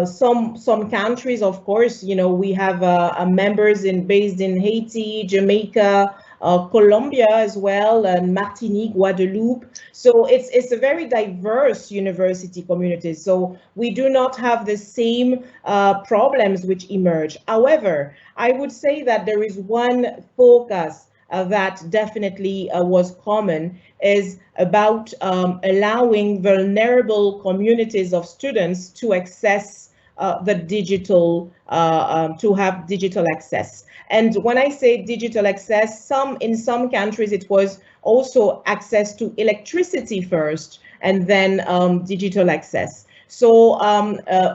E: some countries, of course, you know, we have members based in Haiti, Jamaica, Colombia as well, and Martinique, Guadeloupe. So it's a very diverse university community. So we do not have the same problems which emerge. However, I would say that there is one focus that definitely was common, is about allowing vulnerable communities of students to access the digital, to have digital access. And when I say digital access, in some countries it was also access to electricity first, and then digital access. So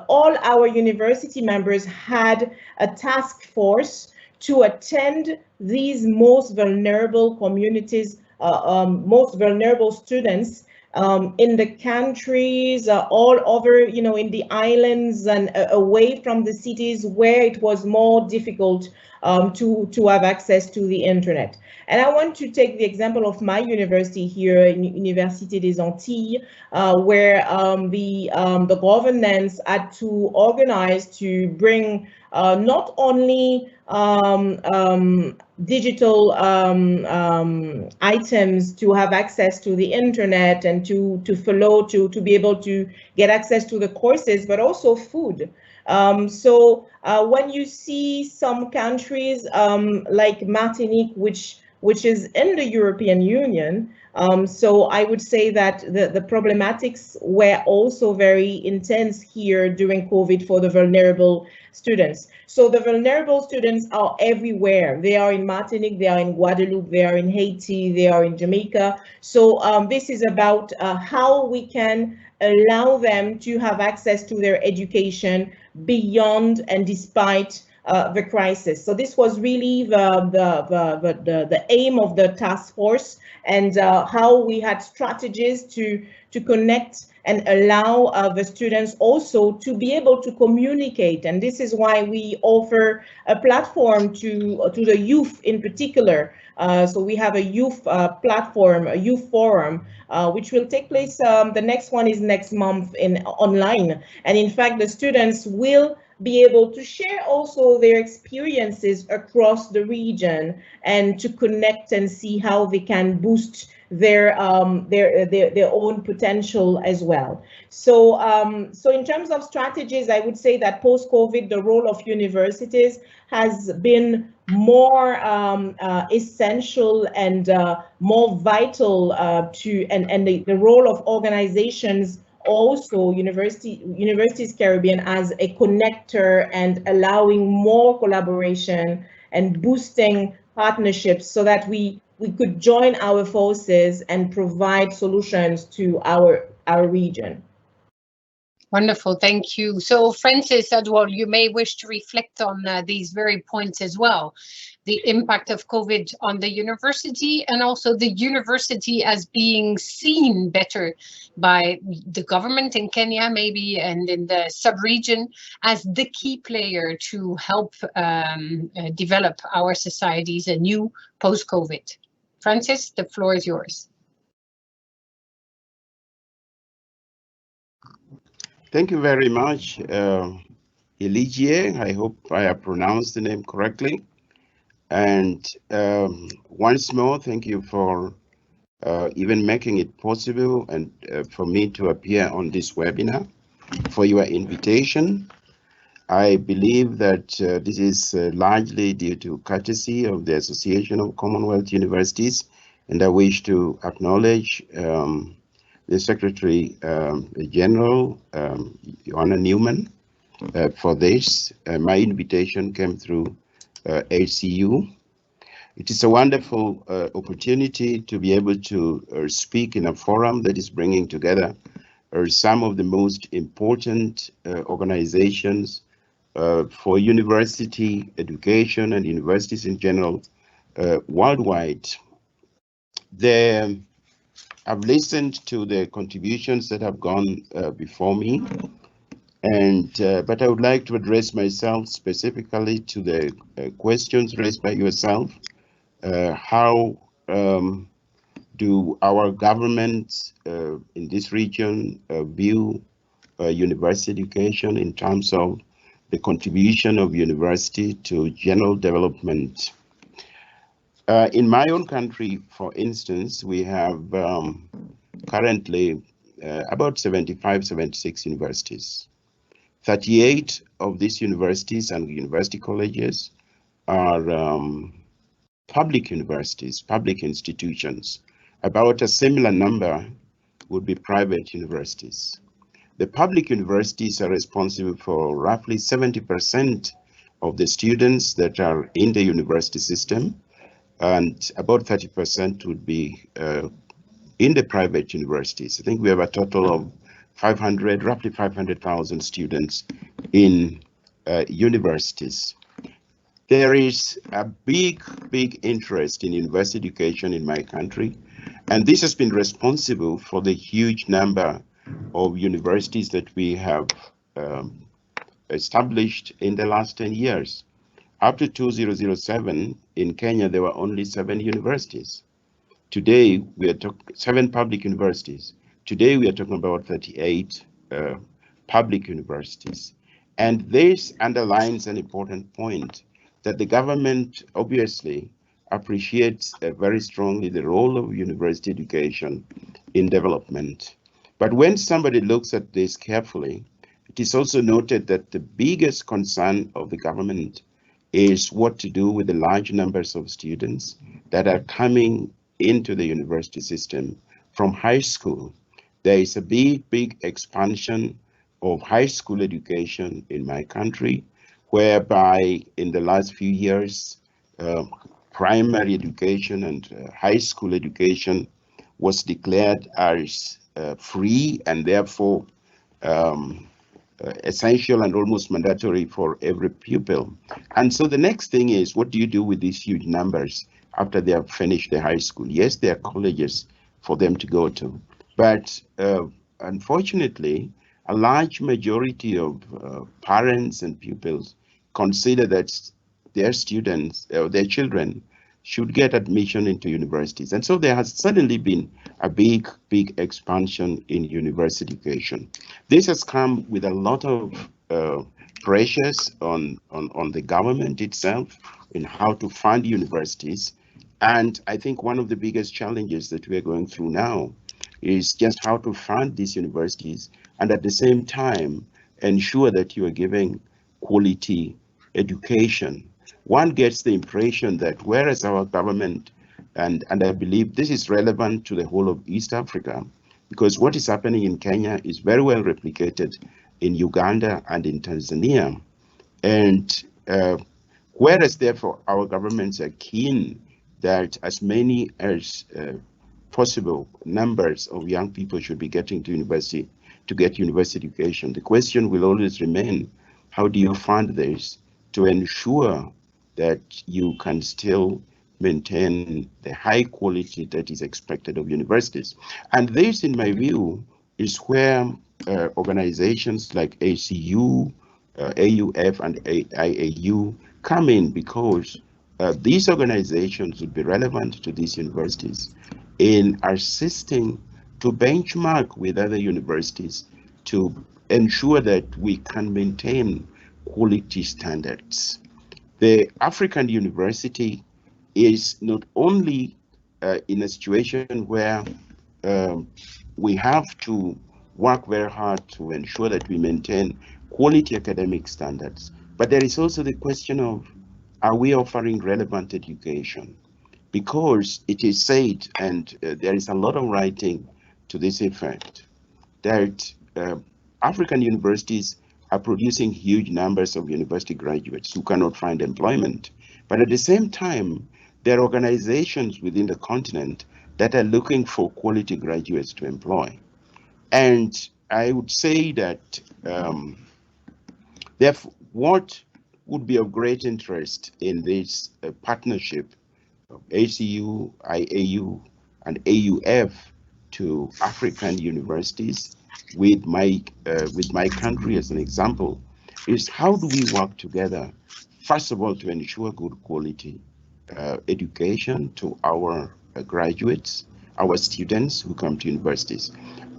E: all our university members had a task force to attend these most vulnerable communities, most vulnerable students in the countries all over, you know, in the islands and away from the cities where it was more difficult to have access to the internet. And I want to take the example of my university here in Université des Antilles, where the governance had to organize to bring not only digital items to have access to the internet and to follow, to be able to get access to the courses, but also food. So when you see some countries like Martinique, which is in the European Union, so I would say that the problematics were also very intense here during COVID for the vulnerable students. So the vulnerable students are everywhere. They are in Martinique, they are in Guadeloupe, they are in Haiti, they are in Jamaica. So this is about how we can allow them to have access to their education beyond and despite the crisis. So this was really the aim of the task force, and how we had strategies to connect and allow the students also to be able to communicate. And this is why we offer a platform to the youth in particular. So we have a youth platform, a youth forum, which will take place, the next one is next month online. And in fact, the students will be able to share also their experiences across the region and to connect and see how they can boost their own potential as well. So so in terms of strategies, I would say that post-COVID, the role of universities has been more essential and more vital and the role of organizations, also Universities Caribbean, as a connector and allowing more collaboration and boosting partnerships so that we could join our forces and provide solutions to our region.
A: Wonderful, thank you. So Francis, Edward, you may wish to reflect on these very points as well. The impact of COVID on the university, and also the university as being seen better by the government in Kenya maybe, and in the sub-region, as the key player to help develop our societies anew post-COVID. Francis, the floor is yours.
F: Thank you very much, Eligie. I hope I have pronounced the name correctly. And once more, thank you for even making it possible and for me to appear on this webinar, for your invitation. I believe that this is largely due to courtesy of the Association of Commonwealth Universities, and I wish to acknowledge the Secretary General, Joanna Newman, for this. My invitation came through HCU. It is a wonderful opportunity to be able to speak in a forum that is bringing together some of the most important organizations for university education and universities in general worldwide. I've listened to the contributions that have gone before me, and but I would like to address myself specifically to the questions raised by yourself. How do our governments in this region view university education in terms of the contribution of university to general development? In my own country, for instance, we have currently about 75, 76 universities. 38 of these universities and university colleges are public universities, public institutions. About a similar number would be private universities. The public universities are responsible for roughly 70% of the students that are in the university system, and about 30% would be in the private universities. I think we have a total of roughly 500,000 students in universities. There is a big interest in university education in my country, and this has been responsible for the huge number of universities that we have established in the last 10 years. Up to 2007, in Kenya, there were only 7 universities. Today, we are talking 7 public universities. Today, we are talking about 38 public universities. And this underlines an important point, that the government obviously appreciates very strongly the role of university education in development. But when somebody looks at this carefully, it is also noted that the biggest concern of the government is what to do with the large numbers of students that are coming into the university system from high school. There is a big expansion of high school education in my country, whereby in the last few years, primary education and high school education was declared as free and therefore essential and almost mandatory for every pupil. And so the next thing is, what do you do with these huge numbers after they have finished their high school? Yes, there are colleges for them to go to, but unfortunately, a large majority of parents and pupils consider that their students, their children, should get admission into universities. And so there has suddenly been a big expansion in university education. This has come with a lot of pressures on the government itself in how to fund universities. And I think one of the biggest challenges that we're going through now is just how to fund these universities and at the same time ensure that you are giving quality education. One gets the impression that whereas our government, and I believe this is relevant to the whole of East Africa, because what is happening in Kenya is very well replicated in Uganda and in Tanzania. And whereas therefore our governments are keen that as many as possible numbers of young people should be getting to university to get university education, the question will always remain, how do you fund this to ensure that you can still maintain the high quality that is expected of universities? And this, in my view, is where organizations like ACU, AUF, and IAU come in, because these organizations would be relevant to these universities in assisting to benchmark with other universities to ensure that we can maintain quality standards. The African university is not only in a situation where we have to work very hard to ensure that we maintain quality academic standards, but there is also the question of, are we offering relevant education? Because it is said, and there is a lot of writing to this effect, that African universities are producing huge numbers of university graduates who cannot find employment. But at the same time, there are organizations within the continent that are looking for quality graduates to employ. And I would say that therefore, what would be of great interest in this partnership of ACU, IAU, and AUF to African universities, with my country as an example, is how do we work together, first of all, to ensure good quality education to our graduates, our students who come to universities.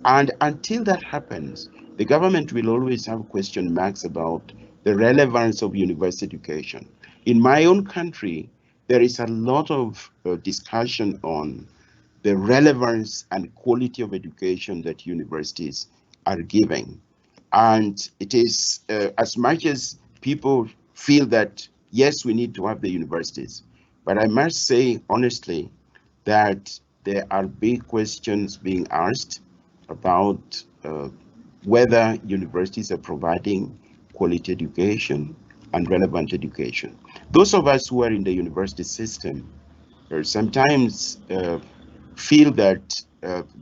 F: And until that happens, the government will always have question marks about the relevance of university education. In my own country, there is a lot of discussion on the relevance and quality of education that universities are giving. And it is as much as people feel that, yes, we need to have the universities, but I must say honestly that there are big questions being asked about whether universities are providing quality education and relevant education. Those of us who are in the university system sometimes feel that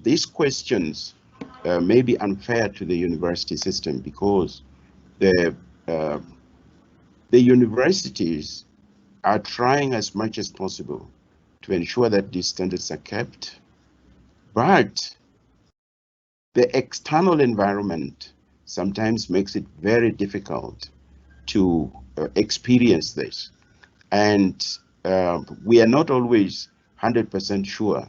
F: these questions may be unfair to the university system, because the universities are trying as much as possible to ensure that these standards are kept, but the external environment sometimes makes it very difficult to experience this. And we are not always 100% sure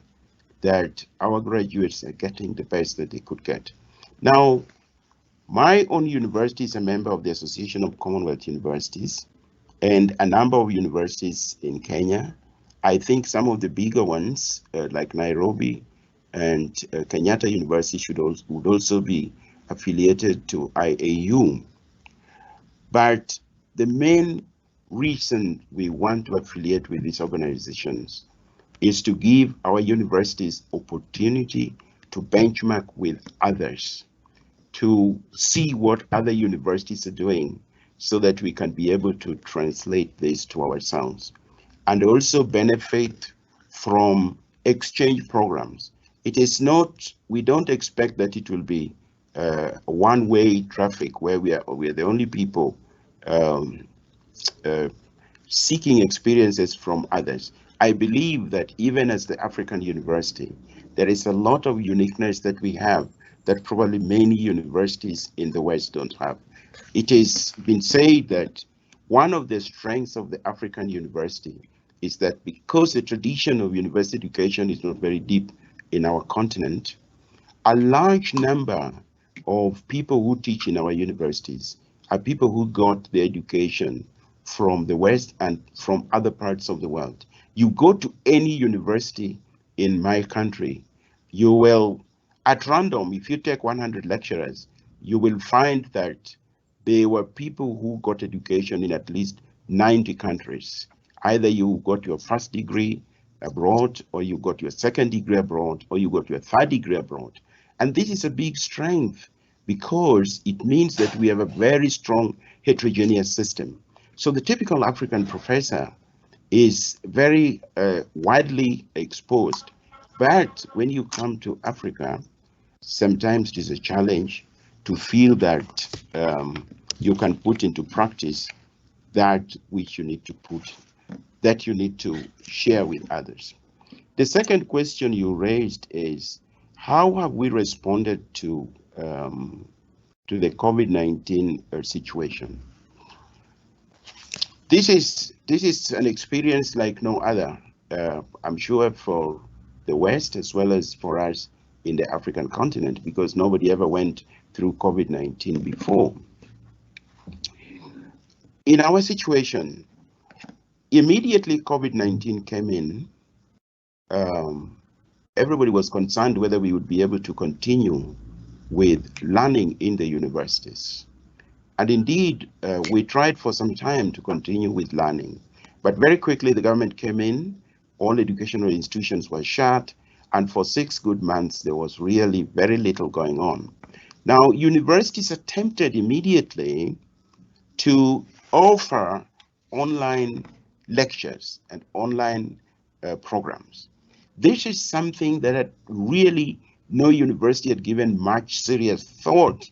F: that our graduates are getting the best that they could get. Now, my own university is a member of the Association of Commonwealth Universities, and a number of universities in Kenya. I think some of the bigger ones, like Nairobi and Kenyatta University, would also be affiliated to IAU. But the main reason we want to affiliate with these organizations is to give our universities opportunity to benchmark with others, to see what other universities are doing, so that we can be able to translate this to ourselves, and also benefit from exchange programs. It is not, we don't expect that it will be one-way traffic where we are the only people seeking experiences from others. I believe that even as the African university, there is a lot of uniqueness that we have that probably many universities in the West don't have. It has been said that one of the strengths of the African university is that because the tradition of university education is not very deep in our continent, a large number of people who teach in our universities are people who got their education from the West and from other parts of the world. You go to any university in my country, you will, at random, if you take 100 lecturers, you will find that they were people who got education in at least 90 countries. Either you got your first degree abroad, or you got your second degree abroad, or you got your third degree abroad. And this is a big strength, because it means that we have a very strong heterogeneous system. So the typical African professor is very widely exposed. But when you come to Africa, sometimes it is a challenge to feel that you can put into practice that which you need to put, that you need to share with others. The second question you raised is, how have we responded to the COVID-19 situation? This is an experience like no other, I'm sure, for the West as well as for us in the African continent, because nobody ever went through COVID-19 before. In our situation, immediately COVID-19 came in, everybody was concerned whether we would be able to continue with learning in the universities. And indeed, we tried for some time to continue with learning. But very quickly, the government came in, all educational institutions were shut, and for 6 good months, there was really very little going on. Now, universities attempted immediately to offer online lectures and online programs. This is something that had really no university had given much serious thought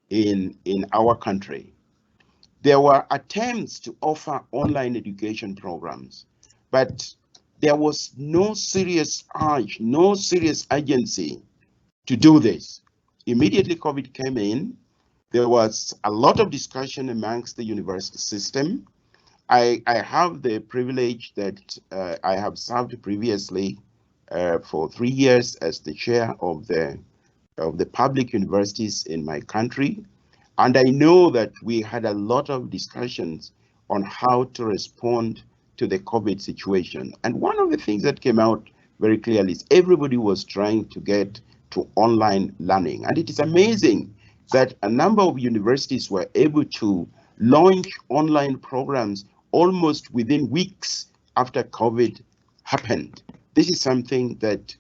F: in our country. There were attempts to offer online education programs, but there was no serious urge, no serious urgency to do this. Immediately COVID came in, there was a lot of discussion amongst the university system. I have the privilege that I have served previously for 3 years as the chair of the public universities in my country. And I know that we had a lot of discussions on how to respond to the COVID situation. And one of the things that came out very clearly is everybody was trying to get to online learning. And it is amazing that a number of universities were able to launch online programs almost within weeks after COVID happened. This is something that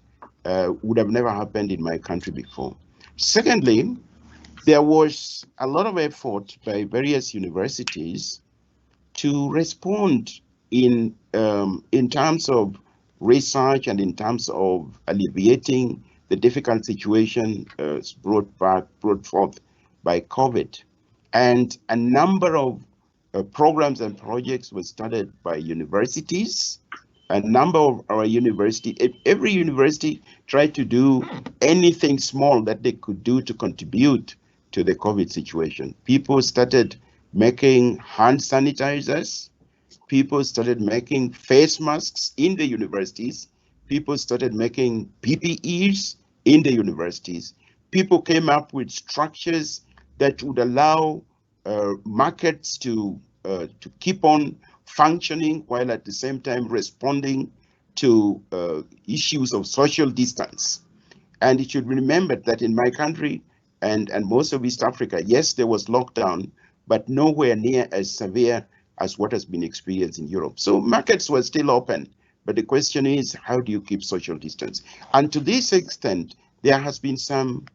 F: would have never happened in my country before. Secondly, there was a lot of effort by various universities to respond in terms of research and in terms of alleviating the difficult situation brought forth by COVID. And a number of programs and projects were started by universities. A number of our every university tried to do anything small that they could do to contribute to the COVID situation. People started making hand sanitizers. People started making face masks in the universities. People started making PPEs in the universities. People came up with structures that would allow markets to keep on functioning while at the same time responding to issues of social distance. And it should be remembered that in my country and most of East Africa, yes, there was lockdown, but nowhere near as severe as what has been experienced in Europe. So markets were still open, but the question is, how do you keep social distance? And to this extent, there has been some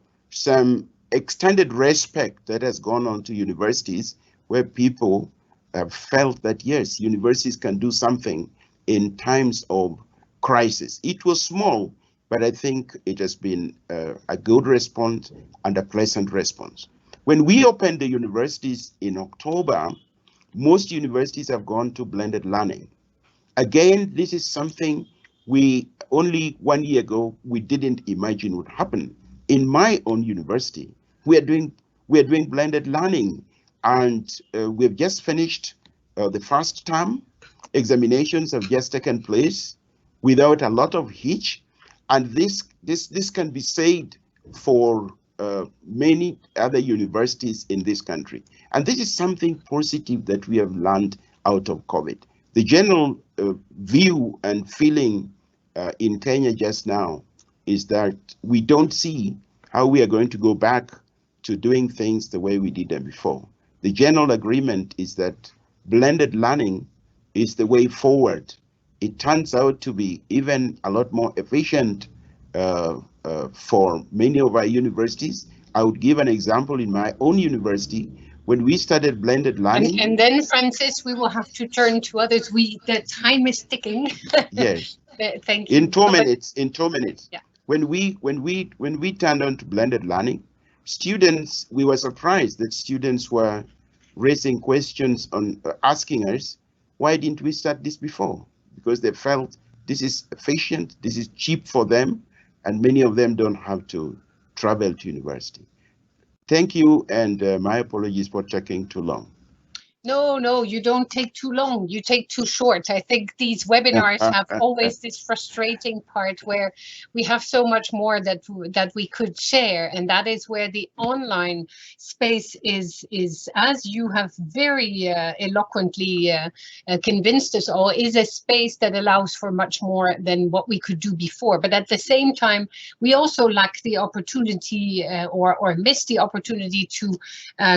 F: extended respect that has gone on to universities where people have felt that, yes, universities can do something in times of crisis. It was small, but I think it has been a good response and a pleasant response. When we opened the universities in October, most universities have gone to blended learning. Again, this is something we only 1 year ago, we didn't imagine would happen. In my own university, we are doing blended learning, and we've just finished the first term. Examinations have just taken place without a lot of hitch, and this can be said for many other universities in this country. And this is something positive that we have learned out of COVID. The general view and feeling in Kenya just now is that we don't see how we are going to go back to doing things the way we did them before. The general agreement is that blended learning is the way forward. It turns out to be even a lot more efficient for many of our universities. I would give an example in my own university. When we started blended learning,
A: and then Francis, we will have to turn to others. The time is ticking.
F: Yes.
A: Thank you.
F: In 2 minutes. In 2 minutes.
A: Yeah.
F: When we turned on to blended learning, students, we were surprised that students were raising questions on asking us, why didn't we start this before? Because they felt this is efficient, this is cheap for them, and many of them don't have to travel to university. Thank you, and my apologies for taking too long.
A: No, you don't take too long. You take too short. I think these webinars have always this frustrating part where we have so much more that we could share, and that is where the online space is as you have very eloquently convinced us all, is a space that allows for much more than what we could do before. But at the same time, we also lack the opportunity or miss the opportunity to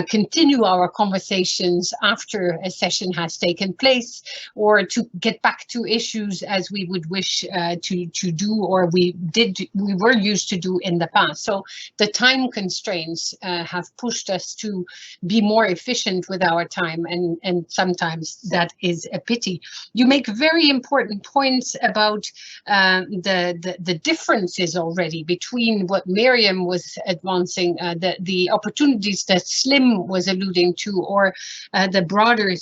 A: continue our conversations after a session has taken place, or to get back to issues as we would wish to do, or we were used to do in the past. So the time constraints have pushed us to be more efficient with our time, and sometimes that is a pity. You make very important points about the differences already between what Miriam was advancing, the opportunities that Slim was alluding to, or the broader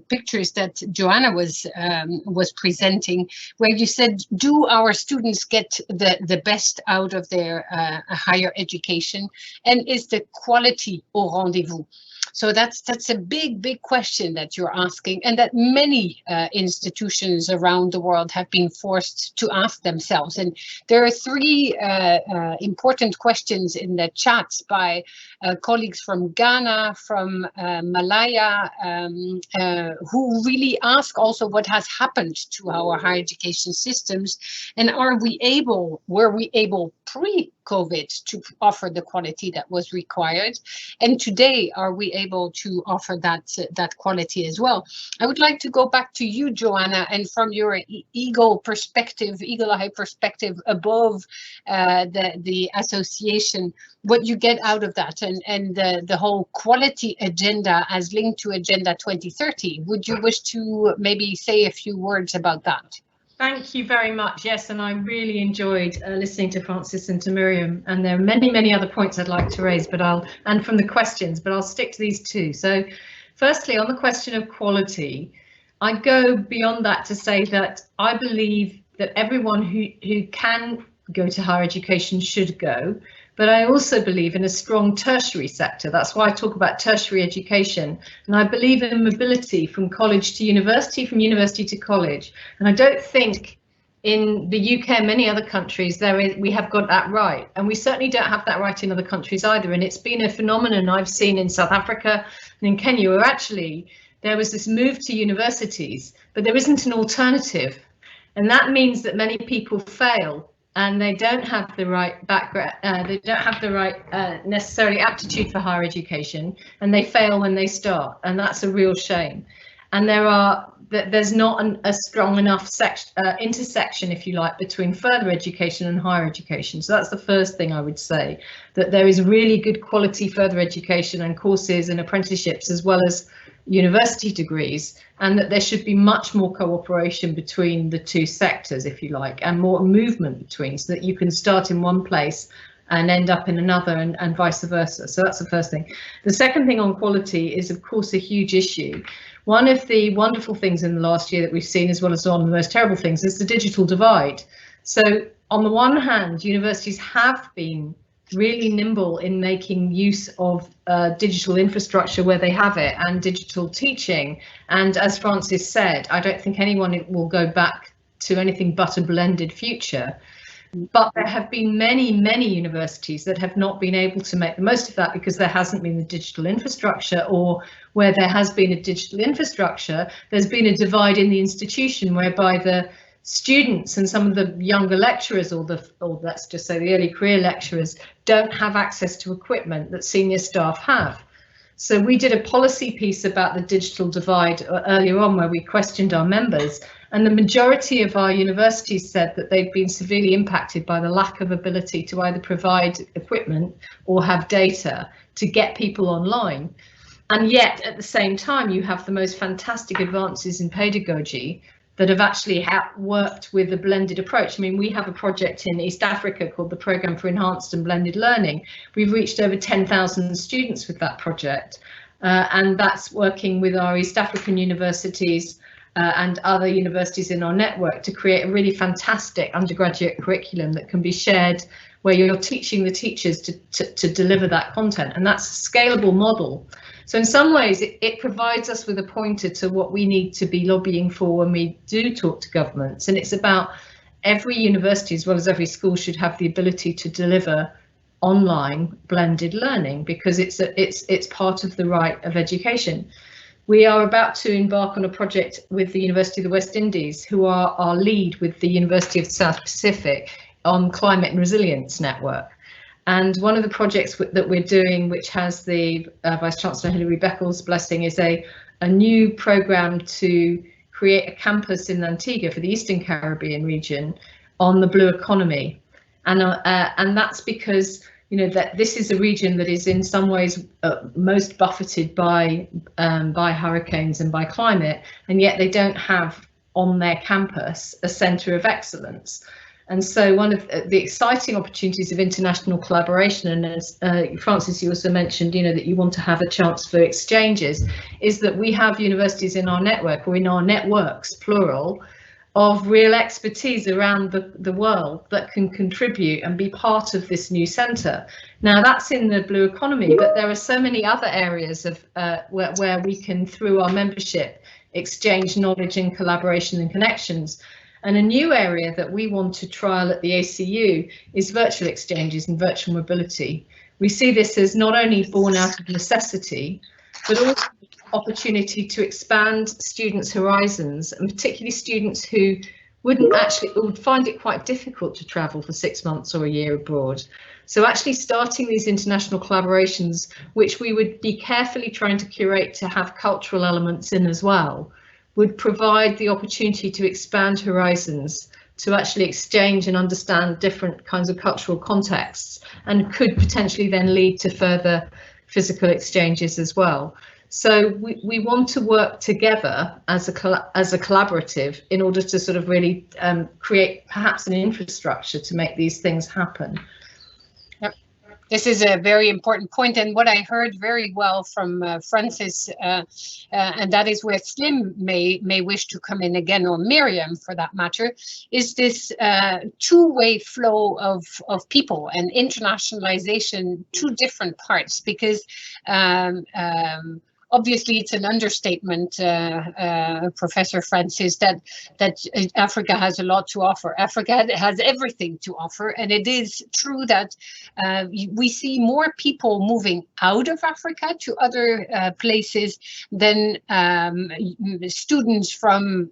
A: pictures that Joanna was presenting, where you said, do our students get the best out of their higher education, and is the quality au rendezvous? So that's a big question that you're asking, and that many institutions around the world have been forced to ask themselves. And there are three important questions in the chats by colleagues from Ghana, from Malaya, who really ask also what has happened to our higher education systems, and were we able pre-COVID to offer the quality that was required, and today are we able to offer that quality as well? I would like to go back to you, Joanna, and from your eagle eye perspective above the association, what you get out of that, and the whole quality agenda as linked to Agenda 2030. Would you wish to maybe say a few words about that?
B: Thank you very much. Yes, and I really enjoyed listening to Francis and to Miriam, and there are many other points I'd like to raise, and from the questions, but I'll stick to these two. So firstly, on the question of quality, I go beyond that to say that I believe that everyone who can go to higher education should go. But I also believe in a strong tertiary sector. That's why I talk about tertiary education. And I believe in mobility from college to university, from university to college. And I don't think in the UK and many other countries we have got that right. And we certainly don't have that right in other countries either. And it's been a phenomenon I've seen in South Africa and in Kenya, where actually there was this move to universities, but there isn't an alternative. And that means that many people fail, and they don't have the right background, they don't have the right necessary aptitude for higher education, and they fail when they start, and that's a real shame. And there's not a strong enough intersection, if you like, between further education and higher education. So that's the first thing I would say, that there is really good quality further education and courses and apprenticeships, as well as university degrees, and that there should be much more cooperation between the two sectors, if you like, and more movement between, so that you can start in one place and end up in another, and vice versa. So that's the first thing. The second thing on quality is, of course, a huge issue. One of the wonderful things in the last year that we've seen, as well as one of the most terrible things, is the digital divide. So on the one hand, universities have been really nimble in making use of digital infrastructure where they have it, and digital teaching. And as Francis said, I don't think anyone will go back to anything but a blended future. But there have been many universities that have not been able to make the most of that, because there hasn't been the digital infrastructure, or where there has been a digital infrastructure, there's been a divide in the institution whereby the students and some of the younger lecturers, or let's just say the early career lecturers, don't have access to equipment that senior staff have. So we did a policy piece about the digital divide earlier on, where we questioned our members, and the majority of our universities said that they've been severely impacted by the lack of ability to either provide equipment or have data to get people online. And yet at the same time, you have the most fantastic advances in pedagogy that have actually worked with a blended approach. I mean, we have a project in East Africa called the Programme for Enhanced and Blended Learning. We've reached over 10,000 students with that project, and that's working with our East African universities and other universities in our network to create a really fantastic undergraduate curriculum that can be shared, where you're teaching the teachers to deliver that content. And that's a scalable model. So in some ways, it provides us with a pointer to what we need to be lobbying for when we do talk to governments. And it's about every university, as well as every school, should have the ability to deliver online blended learning, because it's part of the right of education. We are about to embark on a project with the University of the West Indies, who are our lead with the University of the South Pacific on climate and resilience network. And one of the projects that we're doing, which has the Vice Chancellor Hilary Beckles' blessing, is a new program to create a campus in Antigua for the Eastern Caribbean region on the blue economy. And that's because, you know, that this is a region that is in some ways most buffeted by hurricanes and by climate, and yet they don't have on their campus a centre of excellence. And so one of the exciting opportunities of international collaboration, and as Francis, you also mentioned, you know, that you want to have a chance for exchanges, is that we have universities in our network, or in our networks, plural, of real expertise around the world that can contribute and be part of this new centre. Now that's in the blue economy, but there are so many other areas of where we can, through our membership, exchange knowledge and collaboration and connections. And a new area that we want to trial at the ACU is virtual exchanges and virtual mobility. We see this as not only born out of necessity, but also opportunity to expand students' horizons, and particularly students who would find it quite difficult to travel for 6 months or a year abroad. So actually starting these international collaborations, which we would be carefully trying to curate to have cultural elements in as well, would provide the opportunity to expand horizons, to actually exchange and understand different kinds of cultural contexts, and could potentially then lead to further physical exchanges as well. So we want to work together as a collaborative in order to sort of really create perhaps an infrastructure to make these things happen.
A: Yep. This is a very important point, and what I heard very well from Francis, and that is where Slim may wish to come in again, or Miriam for that matter, is this two-way flow of people and internationalization, two different parts, because obviously, it's an understatement, Professor Francis, that Africa has a lot to offer. Africa has everything to offer, and it is true that we see more people moving out of Africa to other places than students from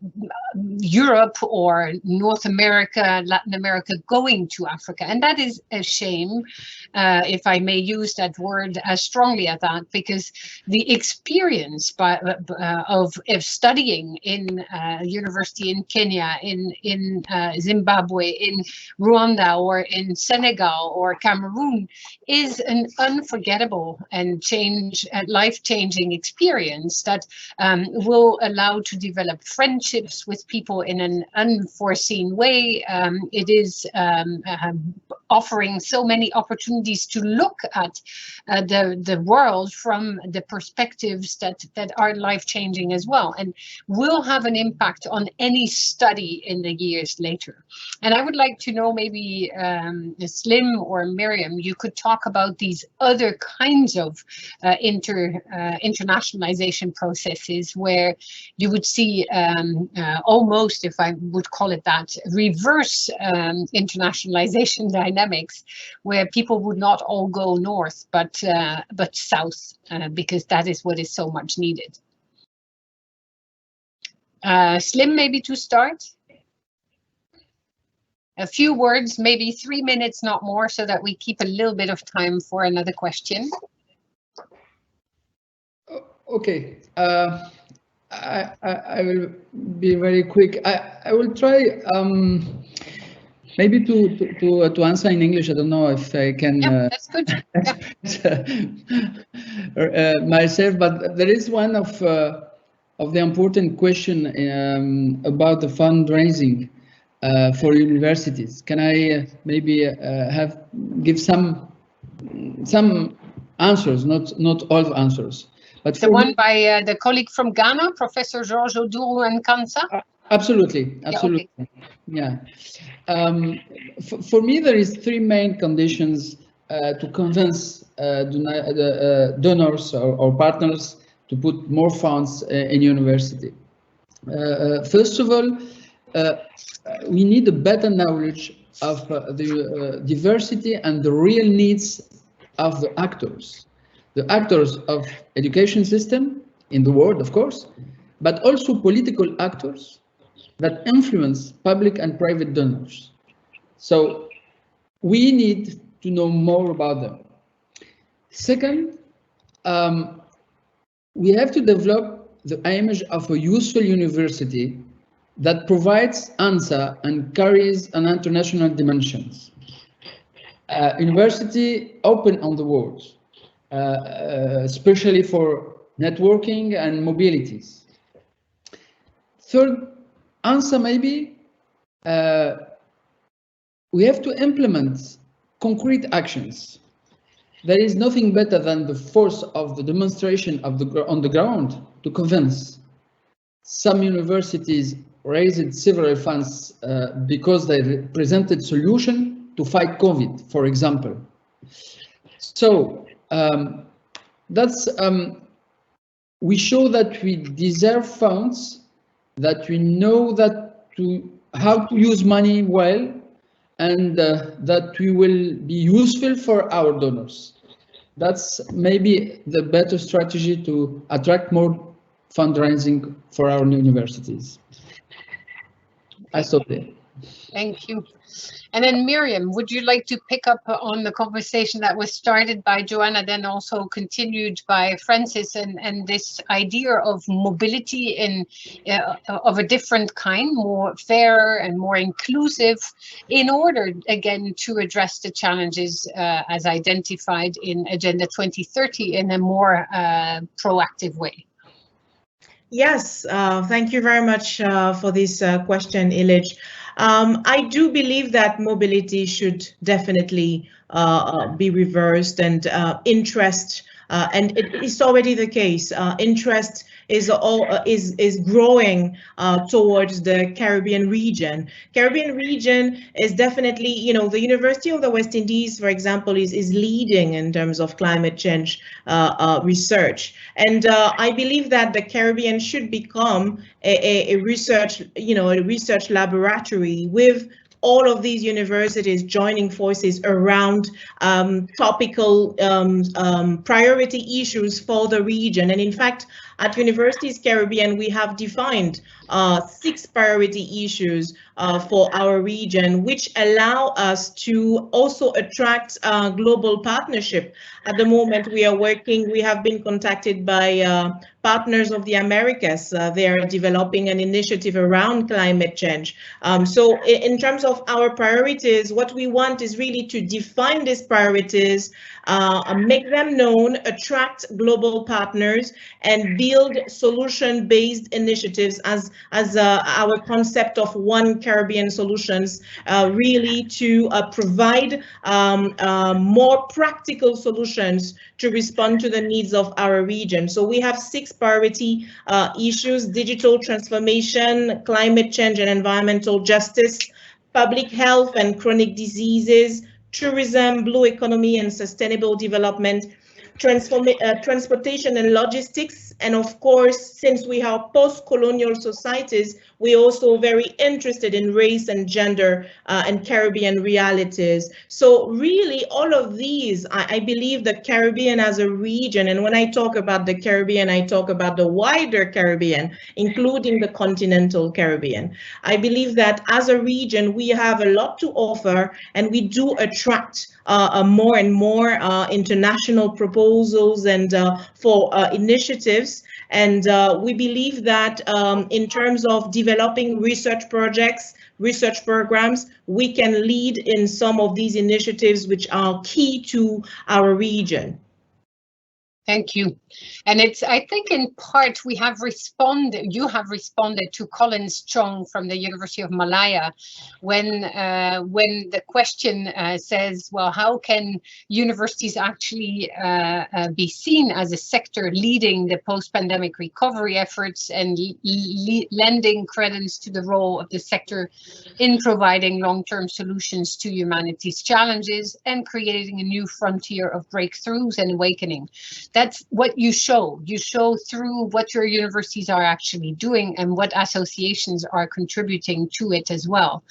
A: Europe or North America, Latin America going to Africa, and that is a shame, if I may use that word as strongly as that, because the experience of studying in university in Kenya, in Zimbabwe, in Rwanda, or in Senegal or Cameroon is an unforgettable and life-changing experience that will allow to develop friendships with people in an unforeseen way. It is offering so many opportunities to look at the world from the perspectives that are life-changing as well, and will have an impact on any study in the years later. And I would like to know, maybe Slim or Miriam, you could talk about these other kinds of internationalization processes where you would see almost, if I would call it that, reverse internationalization dynamics, where people would not all go north but south, because that is what is so much needed. Slim, maybe to start? A few words, maybe 3 minutes, not more, so that we keep a little bit of time for another question.
D: Okay, I will be very quick. I will try maybe to answer in English. I don't know if I can
A: that's good.
D: myself, but there is one of the important question about the fundraising for universities. Can I maybe give some answers, not all the answers, but
A: the one by the colleague from Ghana, Professor George Oduru and Kansa?
D: Absolutely. Yeah. For me, there is three main conditions to convince the donors or partners to put more funds in university. First of all, we need a better knowledge of the diversity and the real needs of the actors of education system in the world, of course, but also political actors that influence public and private donors. So we need to know more about them. Second, we have to develop the image of a useful university that provides answer and carries an international dimensions. University open on the world, especially for networking and mobilities. Third answer, maybe, we have to implement concrete actions. There is nothing better than the force of the demonstration of on the ground to convince. Some universities raised several funds because they presented solution to fight COVID, for example. So that's we show that we deserve funds, that we know that how to use money well, and that we will be useful for our donors. That's maybe the better strategy to attract more fundraising for our universities. I stop there.
A: Thank you. And then Miriam, would you like to pick up on the conversation that was started by Joanna, then also continued by Francis, and this idea of mobility of a different kind, more fair and more inclusive, in order, again, to address the challenges as identified in Agenda 2030 in a more proactive way?
E: Yes, thank you very much for this question, Illich. I do believe that mobility should definitely be reversed, and interest, and it is already the case. Interest is growing towards the Caribbean region. Caribbean region is definitely, you know, the University of the West Indies, for example, is leading in terms of climate change research. And I believe that the Caribbean should become a research, you know, a research laboratory with all of these universities joining forces around topical priority issues for the region. And in fact, at Universities Caribbean, we have defined 6 priority issues for our region, which allow us to also attract global partnership. At the moment, we have been contacted by partners of the Americas. They are developing an initiative around climate change. So in terms of our priorities, what we want is really to define these priorities, make them known, attract global partners, and build solution-based initiatives as our concept of One Caribbean Solutions, really to provide more practical solutions to respond to the needs of our region. So we have 6 priority issues: digital transformation, climate change and environmental justice, public health and chronic diseases, tourism, blue economy and sustainable development, transportation and logistics, and of course, since we have post-colonial societies, we're also very interested in race and gender and Caribbean realities. So really, all of these, I believe the Caribbean as a region, and when I talk about the Caribbean, I talk about the wider Caribbean, including the continental Caribbean. I believe that as a region, we have a lot to offer, and we do attract more and more international proposals and for initiatives. And we believe that in terms of developing research projects, research programs, we can lead in some of these initiatives which are key to our region.
A: Thank you. And I think in part you have responded to Collins Chong from the University of Malaya when the question says, well, how can universities actually be seen as a sector leading the post-pandemic recovery efforts and lending credence to the role of the sector in providing long-term solutions to humanity's challenges and creating a new frontier of breakthroughs and awakening. That's what you show. You show through what your universities are actually doing and what associations are contributing to it as well.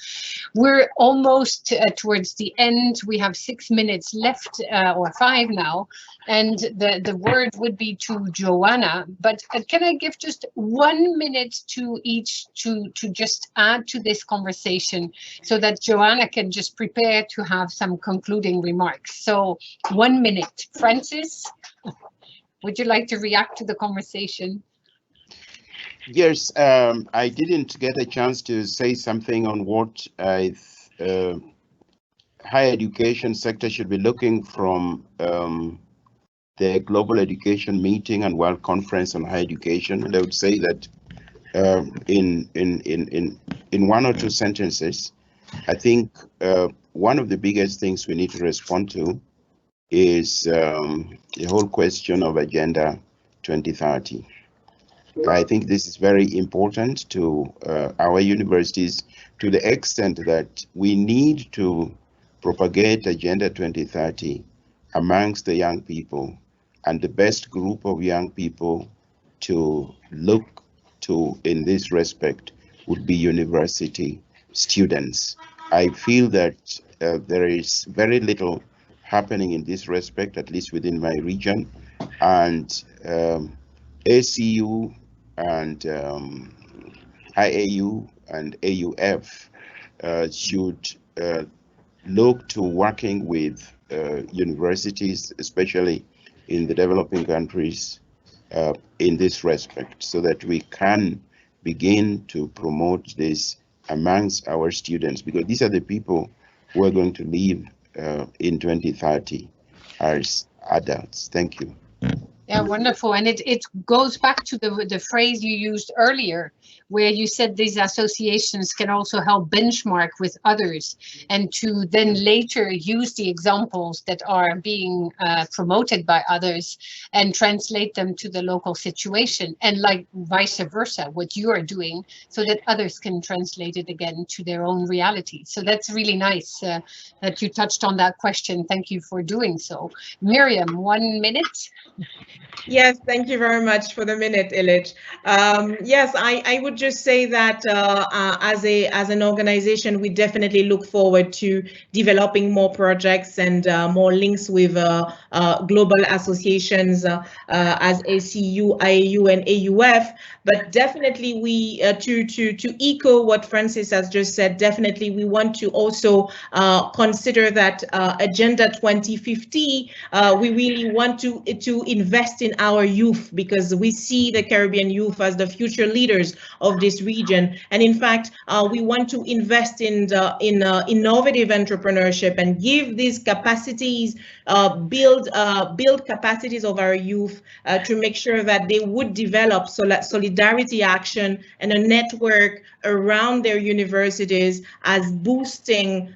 A: We're almost towards the end. We have 6 minutes left, or 5 now, and the word would be to Joanna. But can I give just 1 minute to each to just add to this conversation so that Joanna can just prepare to have some concluding remarks? So 1 minute. Francis? Would you like to react to the conversation?
F: Yes, I didn't get a chance to say something on what higher education sector should be looking from the Global Education Meeting and World Conference on Higher Education. And I would say that in 1 or 2 sentences, I think one of the biggest things we need to respond to is the whole question of Agenda 2030. I think this is very important to our universities, to the extent that we need to propagate Agenda 2030 amongst the young people, and the best group of young people to look to in this respect would be university students. I feel that there is very little happening in this respect, at least within my region, and ACU and IAU and AUF should look to working with universities, especially in the developing countries, in this respect, so that we can begin to promote this amongst our students, because these are the people who are going to live in 2030 as adults. Thank you.
A: Yeah, wonderful. And it goes back to the phrase you used earlier, where you said these associations can also help benchmark with others and to then later use the examples that are being promoted by others and translate them to the local situation, and like vice versa, what you are doing, so that others can translate it again to their own reality. So that's really nice that you touched on that question. Thank you for doing so. Miriam, 1 minute.
E: Yes, thank you very much for the minute, Illich. Yes, I would just say that as an organization, we definitely look forward to developing more projects and more links with global associations as ACU, IAU, and AUF. But definitely we to echo what Francis has just said, definitely we want to also consider that Agenda 2050, we really want to invest in our youth, because we see the Caribbean youth as the future leaders of this region. And in fact, we want to invest in innovative entrepreneurship and give these capacities, build capacities of our youth to make sure that they would develop solidarity action and a network around their universities as boosting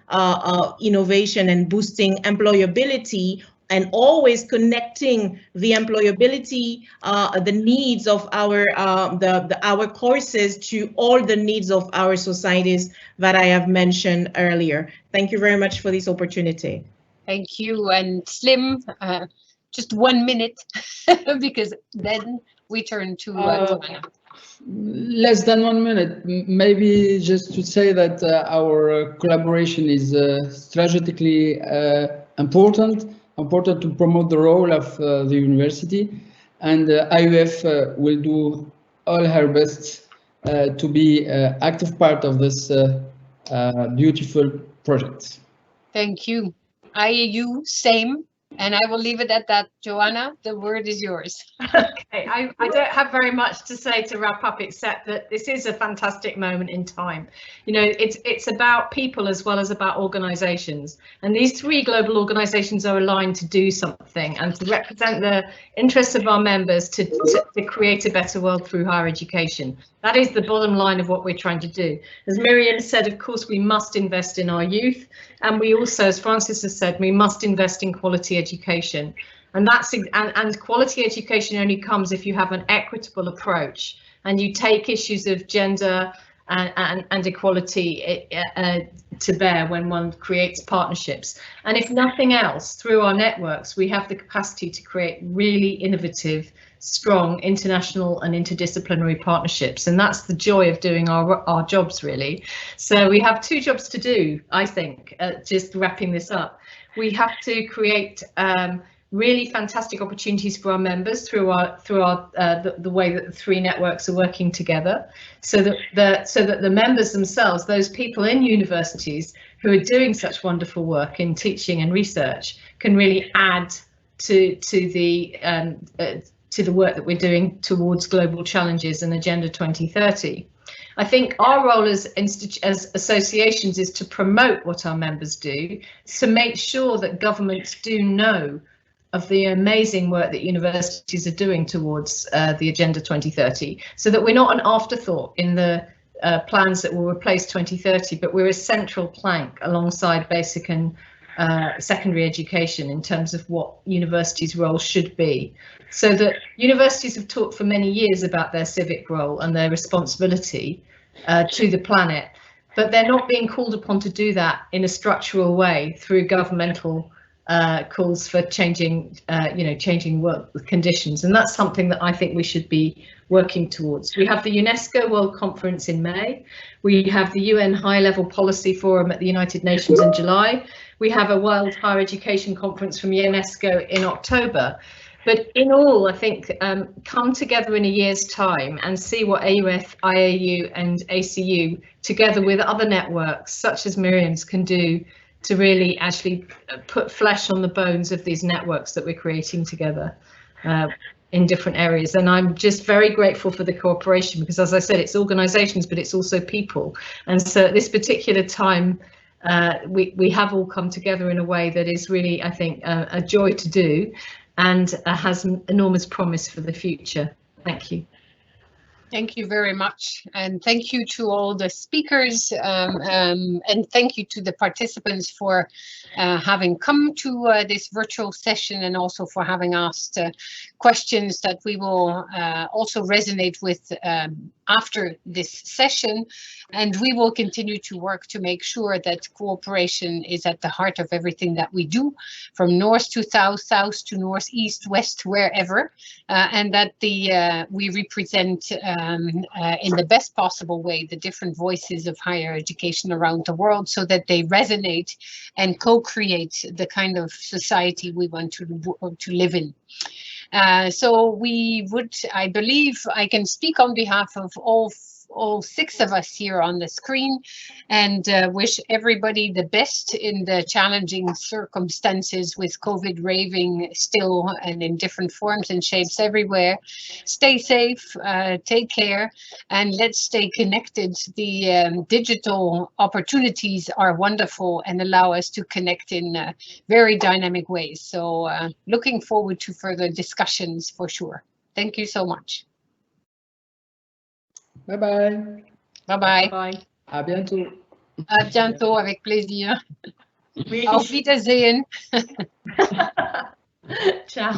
E: innovation and boosting employability, and always connecting the employability, the needs of our courses to all the needs of our societies that I have mentioned earlier. Thank you very much for this opportunity.
A: Thank you. And Slim, just 1 minute, because then we turn to Joanna.
D: Less than 1 minute. Maybe just to say that our collaboration is strategically important to promote the role of the university, and IUF will do all her best to be active part of this beautiful project.
A: Thank you. IAU, same. And I will leave it at that. Joanna, the word is yours.
B: Okay, I don't have very much to say to wrap up, except that this is a fantastic moment in time. You know, it's about people as well as about organisations, and these three global organisations are aligned to do something and to represent the interests of our members to create a better world through higher education. That is the bottom line of what we're trying to do. As Miriam said, of course, we must invest in our youth, and we also, as Francis has said, we must invest in quality education. And and quality education only comes if you have an equitable approach and you take issues of gender and equality to bear when one creates partnerships. And if nothing else, through our networks, we have the capacity to create really innovative, strong international and interdisciplinary partnerships. And that's the joy of doing our jobs, really. So we have two jobs to do, I think, just wrapping this up. We have to create really fantastic opportunities for our members through the way that the three networks are working together, so that the members themselves, those people in universities who are doing such wonderful work in teaching and research, can really add to the work that we're doing towards global challenges and Agenda 2030. I think our role as associations is to promote what our members do, to make sure that governments do know of the amazing work that universities are doing towards the Agenda 2030, so that we're not an afterthought in the plans that will replace 2030, but we're a central plank alongside basic and secondary education in terms of what universities' role should be. So that universities have talked for many years about their civic role and their responsibility to the planet, but they're not being called upon to do that in a structural way through governmental calls for changing work conditions, and that's something that I think we should be working towards. We have the UNESCO World Conference in May. We have the UN High Level Policy Forum at the United Nations in July. We have a World Higher Education Conference from UNESCO in October. But in all, I think come together in a year's time and see what AUF, IAU and ACU, together with other networks such as Miriam's, can do to really actually put flesh on the bones of these networks that we're creating together in different areas. And I'm just very grateful for the cooperation, because as I said, it's organisations, but it's also people. And so at this particular time, we have all come together in a way that is really, I think, a joy to do, and has enormous promise for the future. Thank you.
A: Thank you very much, and thank you to all the speakers, and thank you to the participants for having come to this virtual session, and also for having asked questions that we will also resonate with after this session. And we will continue to work to make sure that cooperation is at the heart of everything that we do, from north to south, south to north, east, west, wherever, and that we represent in the best possible way the different voices of higher education around the world, so that they resonate and co-create the kind of society we want to live in. So we would, I believe I can speak on behalf of all six of us here on the screen, and wish everybody the best in the challenging circumstances with COVID raving still and in different forms and shapes everywhere. Stay safe, take care, and let's stay connected. The digital opportunities are wonderful and allow us to connect in very dynamic ways. So looking forward to further discussions for sure. Thank you so much.
D: Bye bye.
A: Bye bye.
B: Bye.
D: À bientôt.
A: À bientôt, avec plaisir.
B: Oui.
A: Auf Wiedersehen.
B: Ciao.